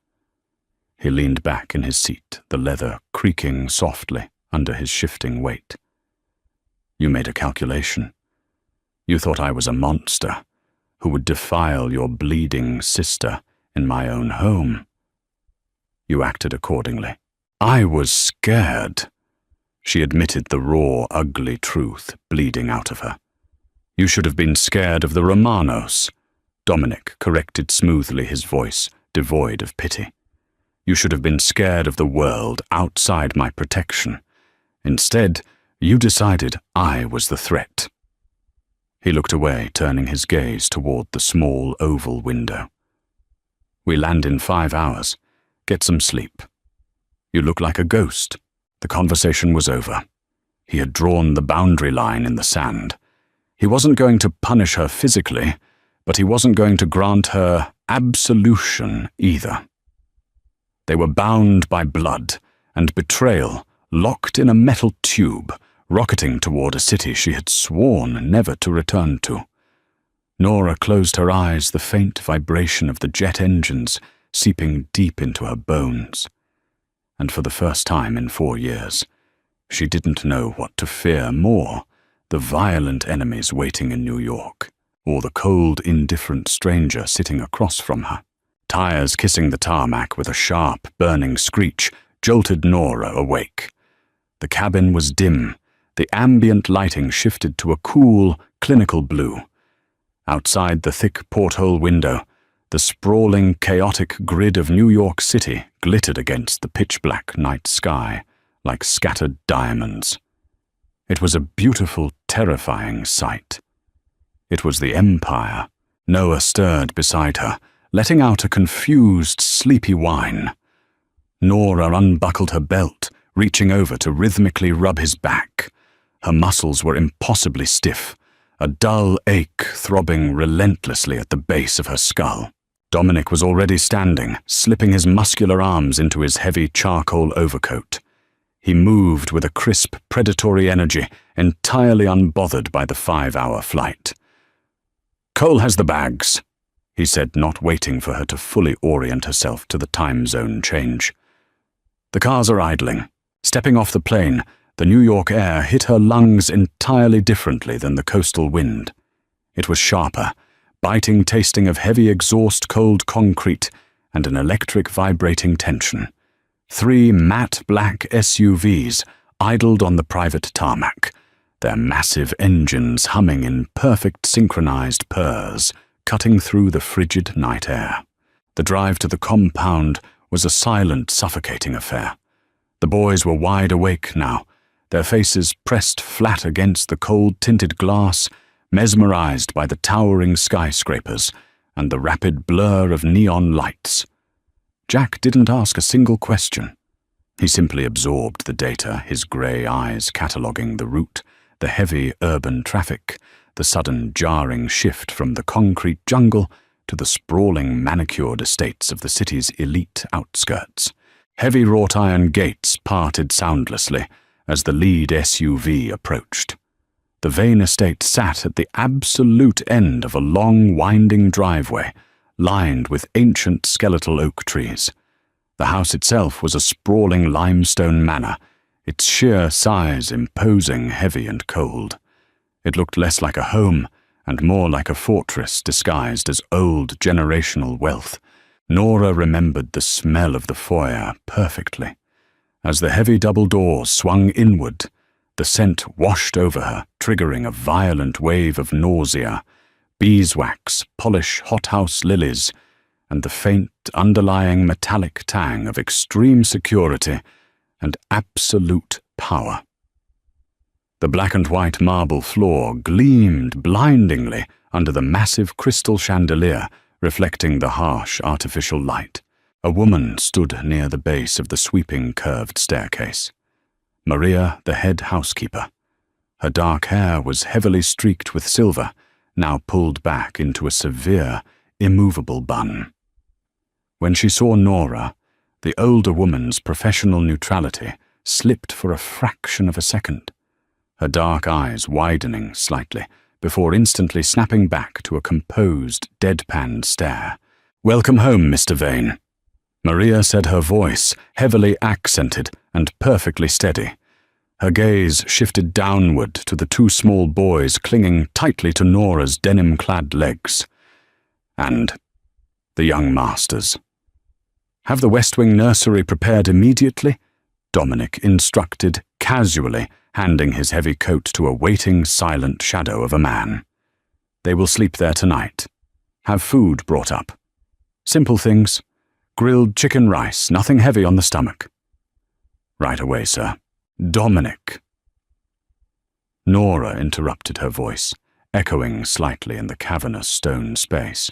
He leaned back in his seat, the leather creaking softly under his shifting weight. "You made a calculation. You thought I was a monster who would defile your bleeding sister in my own home. You acted accordingly." "I was scared." She admitted the raw, ugly truth bleeding out of her. "You should have been scared of the Romanos," Dominic corrected smoothly, his voice devoid of pity. "You should have been scared of the world outside my protection. Instead, you decided I was the threat." He looked away, turning his gaze toward the small oval window. "We land in 5 hours. Get some sleep. You look like a ghost." The conversation was over. He had drawn the boundary line in the sand. He wasn't going to punish her physically, but he wasn't going to grant her absolution either. They were bound by blood and betrayal, locked in a metal tube, rocketing toward a city she had sworn never to return to. Nora closed her eyes, the faint vibration of the jet engines seeping deep into her bones. And for the first time in 4 years, she didn't know what to fear more, the violent enemies waiting in New York, or the cold, indifferent stranger sitting across from her. Tires kissing the tarmac with a sharp, burning screech jolted Nora awake. The cabin was dim. The ambient lighting shifted to a cool, clinical blue. Outside the thick porthole window, the sprawling, chaotic grid of New York City glittered against the pitch-black night sky like scattered diamonds. It was a beautiful, terrifying sight. It was the Empire. Noah stirred beside her, letting out a confused, sleepy whine. Nora unbuckled her belt, reaching over to rhythmically rub his back. Her muscles were impossibly stiff, a dull ache throbbing relentlessly at the base of her skull. Dominic was already standing, slipping his muscular arms into his heavy charcoal overcoat. He moved with a crisp, predatory energy, entirely unbothered by the 5-hour flight. "Cole has the bags," he said, not waiting for her to fully orient herself to the time zone change. "The cars are idling." Stepping off the plane, the New York air hit her lungs entirely differently than the coastal wind. It was sharper, biting tasting of heavy exhaust cold concrete and an electric vibrating tension. 3 matte black SUVs idled on the private tarmac, their massive engines humming in perfect synchronized purrs, cutting through the frigid night air. The drive to the compound was a silent, suffocating affair. The boys were wide awake now, their faces pressed flat against the cold-tinted glass, mesmerized by the towering skyscrapers and the rapid blur of neon lights. Jack didn't ask a single question. He simply absorbed the data, his grey eyes cataloguing the route, the heavy urban traffic, the sudden jarring shift from the concrete jungle to the sprawling manicured estates of the city's elite outskirts. Heavy wrought-iron gates parted soundlessly as the lead SUV approached. The Vane estate sat at the absolute end of a long, winding driveway, lined with ancient skeletal oak trees. The house itself was a sprawling limestone manor, its sheer size imposing, heavy and cold. It looked less like a home and more like a fortress disguised as old generational wealth. Nora remembered the smell of the foyer perfectly. As the heavy double doors swung inward, the scent washed over her, triggering a violent wave of nausea. Beeswax, polish hothouse lilies, and the faint underlying metallic tang of extreme security and absolute power. The black and white marble floor gleamed blindingly under the massive crystal chandelier reflecting the harsh artificial light. A woman stood near the base of the sweeping curved staircase. Maria, the head housekeeper. Her dark hair was heavily streaked with silver, now pulled back into a severe, immovable bun. When she saw Nora, the older woman's professional neutrality slipped for a fraction of a second, her dark eyes widening slightly before instantly snapping back to a composed, deadpan stare. "Welcome home, Mr. Vane," Maria said, her voice heavily accented and perfectly steady. Her gaze shifted downward to the two small boys clinging tightly to Nora's denim-clad legs. "And the young masters. Have the West Wing nursery prepared immediately," Dominic instructed casually, handing his heavy coat to a waiting, silent shadow of a man. "They will sleep there tonight. Have food brought up. Simple things. Grilled chicken rice, nothing heavy on the stomach." "Right away, sir." "Dominic." Nora interrupted her voice, echoing slightly in the cavernous stone space.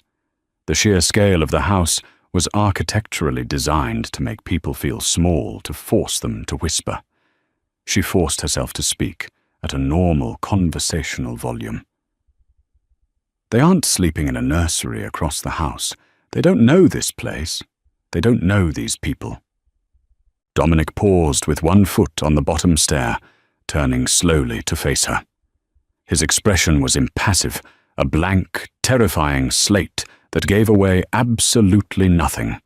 The sheer scale of the house was architecturally designed to make people feel small, to force them to whisper. She forced herself to speak at a normal conversational volume. "They aren't sleeping in a nursery across the house. They don't know this place. They don't know these people." Dominic paused with one foot on the bottom stair, turning slowly to face her. His expression was impassive, a blank, terrifying slate that gave away absolutely nothing.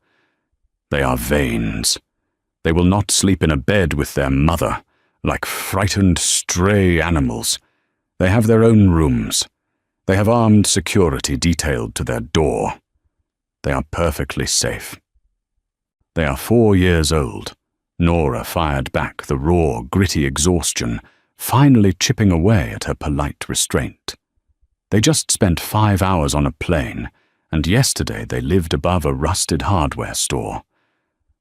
"They are Vanes. They will not sleep in a bed with their mother, like frightened stray animals. They have their own rooms. They have armed security detailed to their door. They are perfectly safe. They are 4 years old." Nora fired back the raw, gritty exhaustion, finally chipping away at her polite restraint. "They just spent 5 hours on a plane, and yesterday they lived above a rusted hardware store.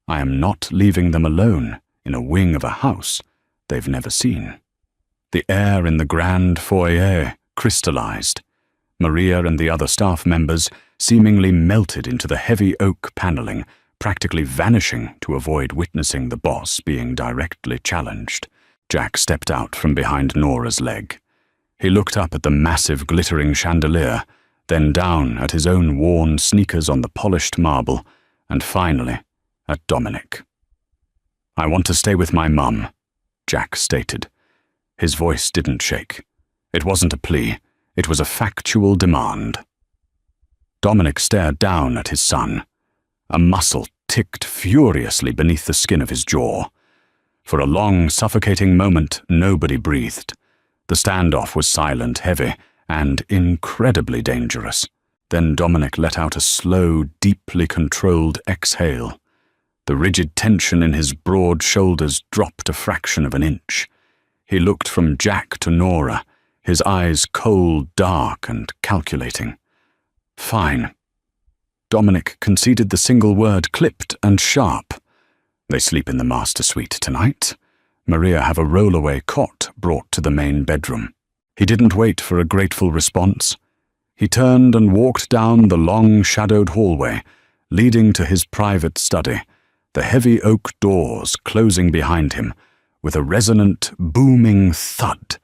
I am not leaving them alone in a wing of a house they've never seen." The air in the grand foyer crystallized. Maria and the other staff members seemingly melted into the heavy oak paneling, practically vanishing to avoid witnessing the boss being directly challenged. Jack stepped out from behind Nora's leg. He looked up at the massive glittering chandelier, then down at his own worn sneakers on the polished marble, and finally at Dominic. "I want to stay with my mum," Jack stated. His voice didn't shake. It wasn't a plea, it was a factual demand. Dominic stared down at his son. A muscle ticked furiously beneath the skin of his jaw. For a long, suffocating moment, nobody breathed. The standoff was silent, heavy, and incredibly dangerous. Then Dominic let out a slow, deeply controlled exhale. The rigid tension in his broad shoulders dropped a fraction of an inch. He looked from Jack to Nora, his eyes cold, dark, and calculating. "Fine." Dominic conceded the single word, clipped and sharp. "They sleep in the master suite tonight. Maria have a roll-away cot brought to the main bedroom." He didn't wait for a grateful response. He turned and walked down the long, shadowed hallway, leading to his private study, the heavy oak doors closing behind him, with a resonant, booming thud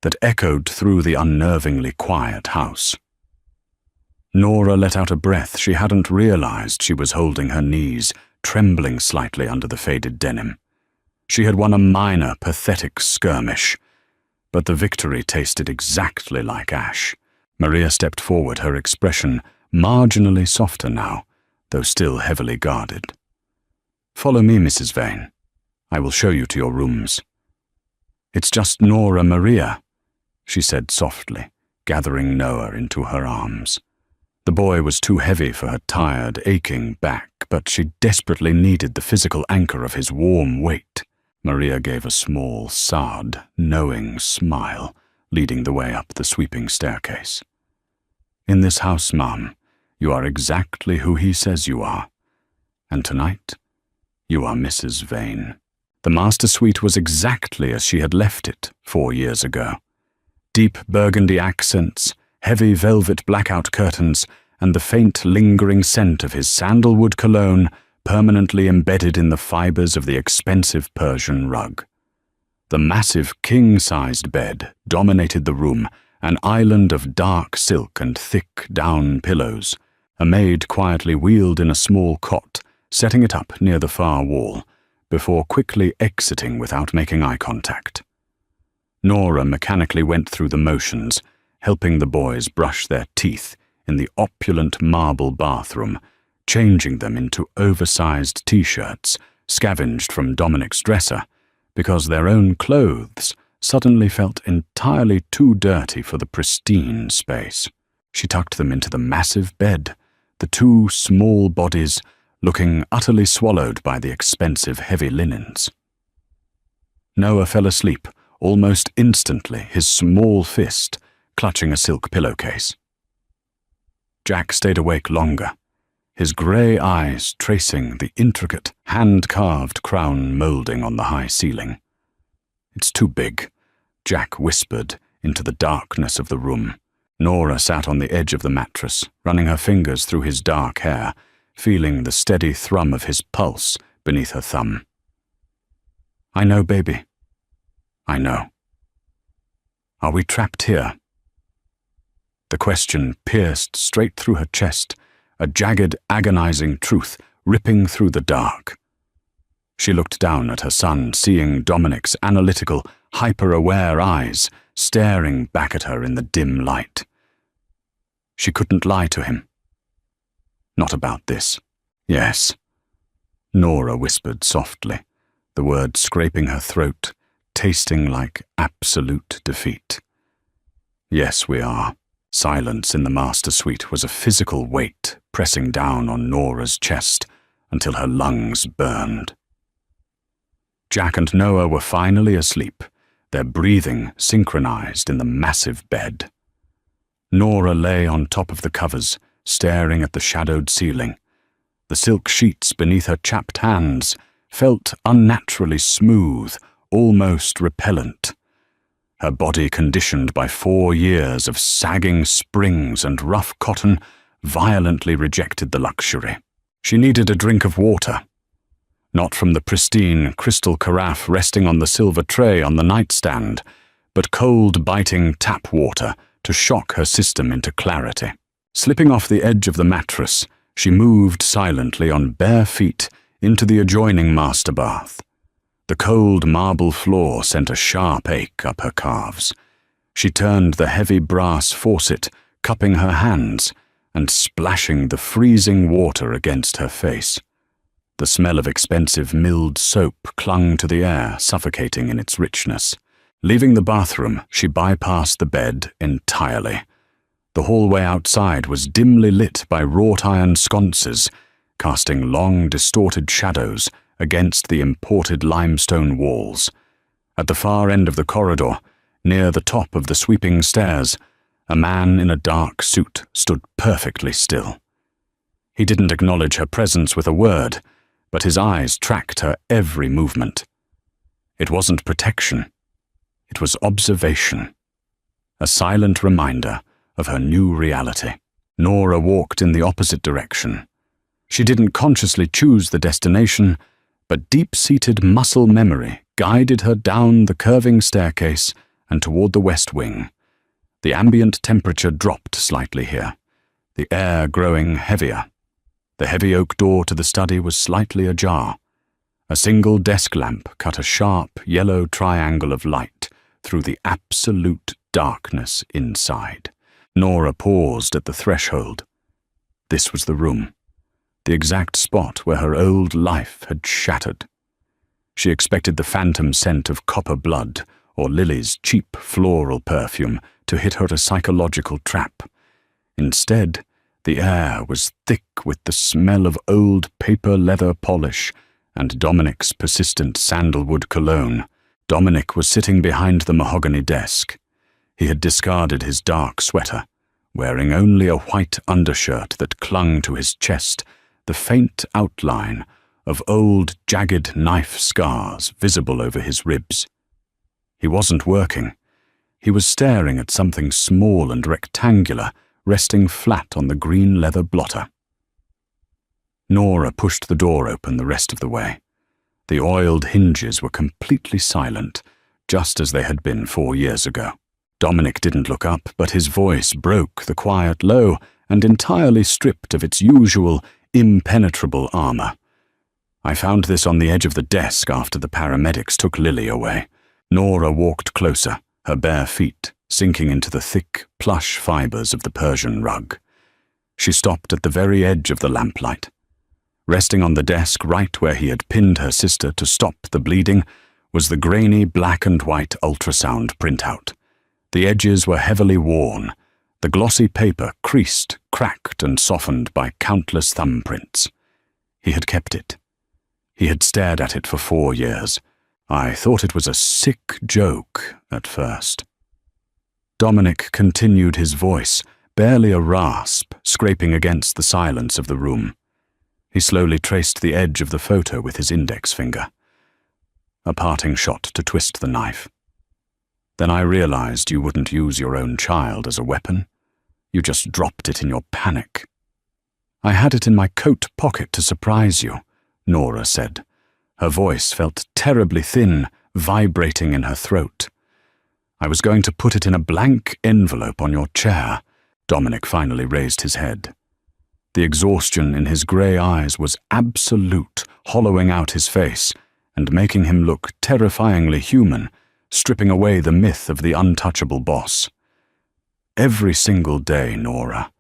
that echoed through the unnervingly quiet house. Nora let out a breath she hadn't realized she was holding her knees, trembling slightly under the faded denim. She had won a minor, pathetic skirmish, but the victory tasted exactly like ash. Maria stepped forward, her expression marginally softer now, though still heavily guarded. "Follow me, Mrs. Vane. I will show you to your rooms." "It's just Nora Maria," she said softly, gathering Noah into her arms. The boy was too heavy for her tired, aching back, but she desperately needed the physical anchor of his warm weight. Maria gave a small, sad, knowing smile, leading the way up the sweeping staircase. "In this house, Ma'am, you are exactly who he says you are. And tonight, you are Mrs. Vane." The master suite was exactly as she had left it 4 years ago. Deep burgundy accents, heavy velvet blackout curtains, and the faint lingering scent of his sandalwood cologne permanently embedded in the fibers of the expensive Persian rug. The massive king-sized bed dominated the room, an island of dark silk and thick down pillows. A maid quietly wheeled in a small cot, setting it up near the far wall, before quickly exiting without making eye contact. Nora mechanically went through the motions, helping the boys brush their teeth in the opulent marble bathroom, changing them into oversized t-shirts scavenged from Dominic's dresser, because their own clothes suddenly felt entirely too dirty for the pristine space. She tucked them into the massive bed, the two small bodies looking utterly swallowed by the expensive heavy linens. Noah fell asleep almost instantly, his small fist clutching a silk pillowcase. Jack stayed awake longer, his grey eyes tracing the intricate, hand-carved crown moulding on the high ceiling. "It's too big," Jack whispered into the darkness of the room. Nora sat on the edge of the mattress, running her fingers through his dark hair, feeling the steady thrum of his pulse beneath her thumb. "I know, baby. I know. Are we trapped here?" The question pierced straight through her chest, a jagged, agonizing truth ripping through the dark. She looked down at her son, seeing Dominic's analytical, hyper-aware eyes staring back at her in the dim light. She couldn't lie to him. Not about this. "Yes," Nora whispered softly, the words scraping her throat, tasting like absolute defeat. "Yes, we are." Silence in the master suite was a physical weight pressing down on Nora's chest until her lungs burned. Jack and Noah were finally asleep, their breathing synchronized in the massive bed. Nora lay on top of the covers, staring at the shadowed ceiling. The silk sheets beneath her chapped hands felt unnaturally smooth, almost repellent. Her body, conditioned by 4 years of sagging springs and rough cotton, violently rejected the luxury. She needed a drink of water, not from the pristine crystal carafe resting on the silver tray on the nightstand, but cold, biting tap water to shock her system into clarity. Slipping off the edge of the mattress, she moved silently on bare feet into the adjoining master bath. The cold marble floor sent a sharp ache up her calves. She turned the heavy brass faucet, cupping her hands and splashing the freezing water against her face. The smell of expensive milled soap clung to the air, suffocating in its richness. Leaving the bathroom, she bypassed the bed entirely. The hallway outside was dimly lit by wrought-iron sconces, casting long, distorted shadows against the imported limestone walls. At the far end of the corridor, near the top of the sweeping stairs, a man in a dark suit stood perfectly still. He didn't acknowledge her presence with a word, but his eyes tracked her every movement. It wasn't protection. It was observation. A silent reminder of her new reality. Nora walked in the opposite direction. She didn't consciously choose the destination, but deep-seated muscle memory guided her down the curving staircase and toward the west wing. The ambient temperature dropped slightly here, the air growing heavier. The heavy oak door to the study was slightly ajar. A single desk lamp cut a sharp yellow triangle of light through the absolute darkness inside. Nora paused at the threshold. This was the room, the exact spot where her old life had shattered. She expected the phantom scent of copper blood or Lily's cheap floral perfume to hit her a psychological trap. Instead, the air was thick with the smell of old paper leather polish and Dominic's persistent sandalwood cologne. Dominic was sitting behind the mahogany desk. He had discarded his dark sweater, wearing only a white undershirt that clung to his chest, the faint outline of old, jagged knife scars visible over his ribs. He wasn't working. He was staring at something small and rectangular, resting flat on the green leather blotter. Nora pushed the door open the rest of the way. The oiled hinges were completely silent, just as they had been 4 years ago. Dominic didn't look up, but his voice broke the quiet low and entirely stripped of its usual, impenetrable armor. I found this on the edge of the desk after the paramedics took Lily away. Nora walked closer, her bare feet sinking into the thick, plush fibers of the Persian rug. She stopped at the very edge of the lamplight. Resting on the desk right where he had pinned her sister to stop the bleeding was the grainy black and white ultrasound printout. The edges were heavily worn, the glossy paper creased, cracked, and softened by countless thumbprints. He had kept it. He had stared at it for 4 years. I thought it was a sick joke at first. Dominic continued his voice, barely a rasp, scraping against the silence of the room. He slowly traced the edge of the photo with his index finger. A parting shot to twist the knife. Then I realized you wouldn't use your own child as a weapon. You just dropped it in your panic. I had it in my coat pocket to surprise you, Nora said. Her voice felt terribly thin, vibrating in her throat. I was going to put it in a blank envelope on your chair. Dominic finally raised his head. The exhaustion in his grey eyes was absolute, hollowing out his face and making him look terrifyingly human, stripping away the myth of the untouchable boss. Every single day, Nora,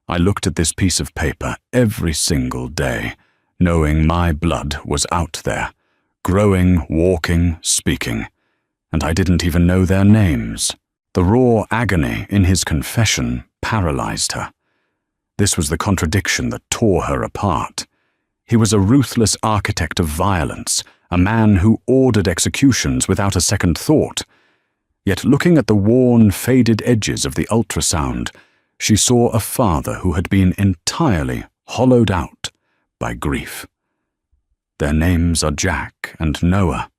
I looked at this piece of paper every single day, knowing my blood was out there, growing, walking, speaking, and I didn't even know their names. The raw agony in his confession paralyzed her. This was the contradiction that tore her apart. He was a ruthless architect of violence, a man who ordered executions without a second thought. Yet looking at the worn, faded edges of the ultrasound, she saw a father who had been entirely hollowed out by grief. Their names are Jack and Noah.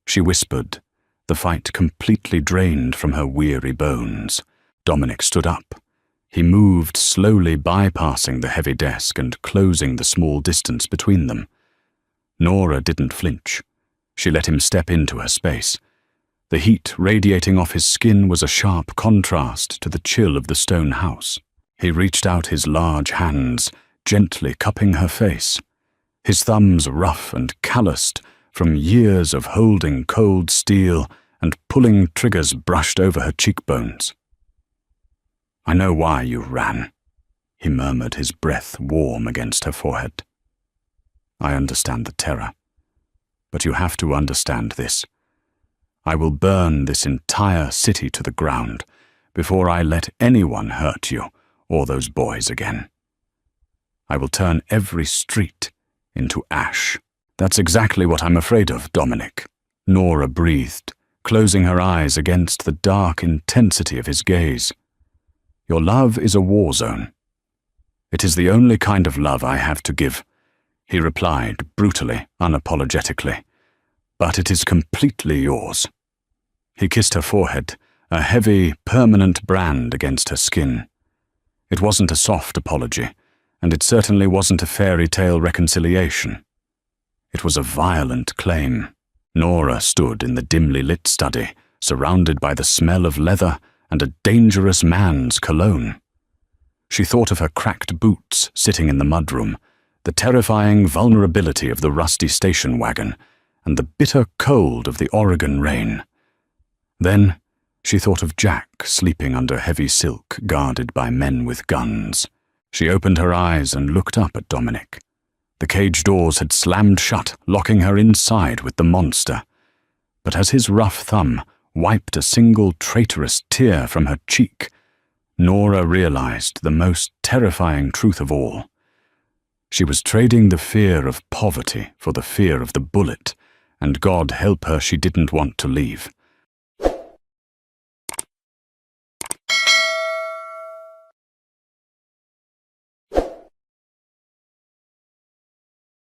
She whispered, the fight completely drained from her weary bones. Dominic stood up. He moved, slowly bypassing the heavy desk and closing the small distance between them. Nora didn't flinch. She let him step into her space. The heat radiating off his skin was a sharp contrast to the chill of the stone house. He reached out his large hands, gently cupping her face, his thumbs rough and calloused from years of holding cold steel and pulling triggers brushed over her cheekbones. I know why you ran, he murmured, his breath warm against her forehead. I understand the terror, but you have to understand this. I will burn this entire city to the ground before I let anyone hurt you or those boys again. I will turn every street into ash. That's exactly what I'm afraid of, Dominic. Nora breathed, closing her eyes against the dark intensity of his gaze. Your love is a war zone. It is the only kind of love I have to give, he replied brutally, unapologetically. But it is completely yours. He kissed her forehead, a heavy, permanent brand against her skin. It wasn't a soft apology, and it certainly wasn't a fairy tale reconciliation. It was a violent claim. Nora stood in the dimly lit study, surrounded by the smell of leather and a dangerous man's cologne. She thought of her cracked boots sitting in the mudroom, the terrifying vulnerability of the rusty station wagon, and the bitter cold of the Oregon rain. Then she thought of Jack sleeping under heavy silk guarded by men with guns. She opened her eyes and looked up at Dominic. The cage doors had slammed shut, locking her inside with the monster. But as his rough thumb wiped a single traitorous tear from her cheek, Nora realized the most terrifying truth of all. She was trading the fear of poverty for the fear of the bullet, and God help her she didn't want to leave.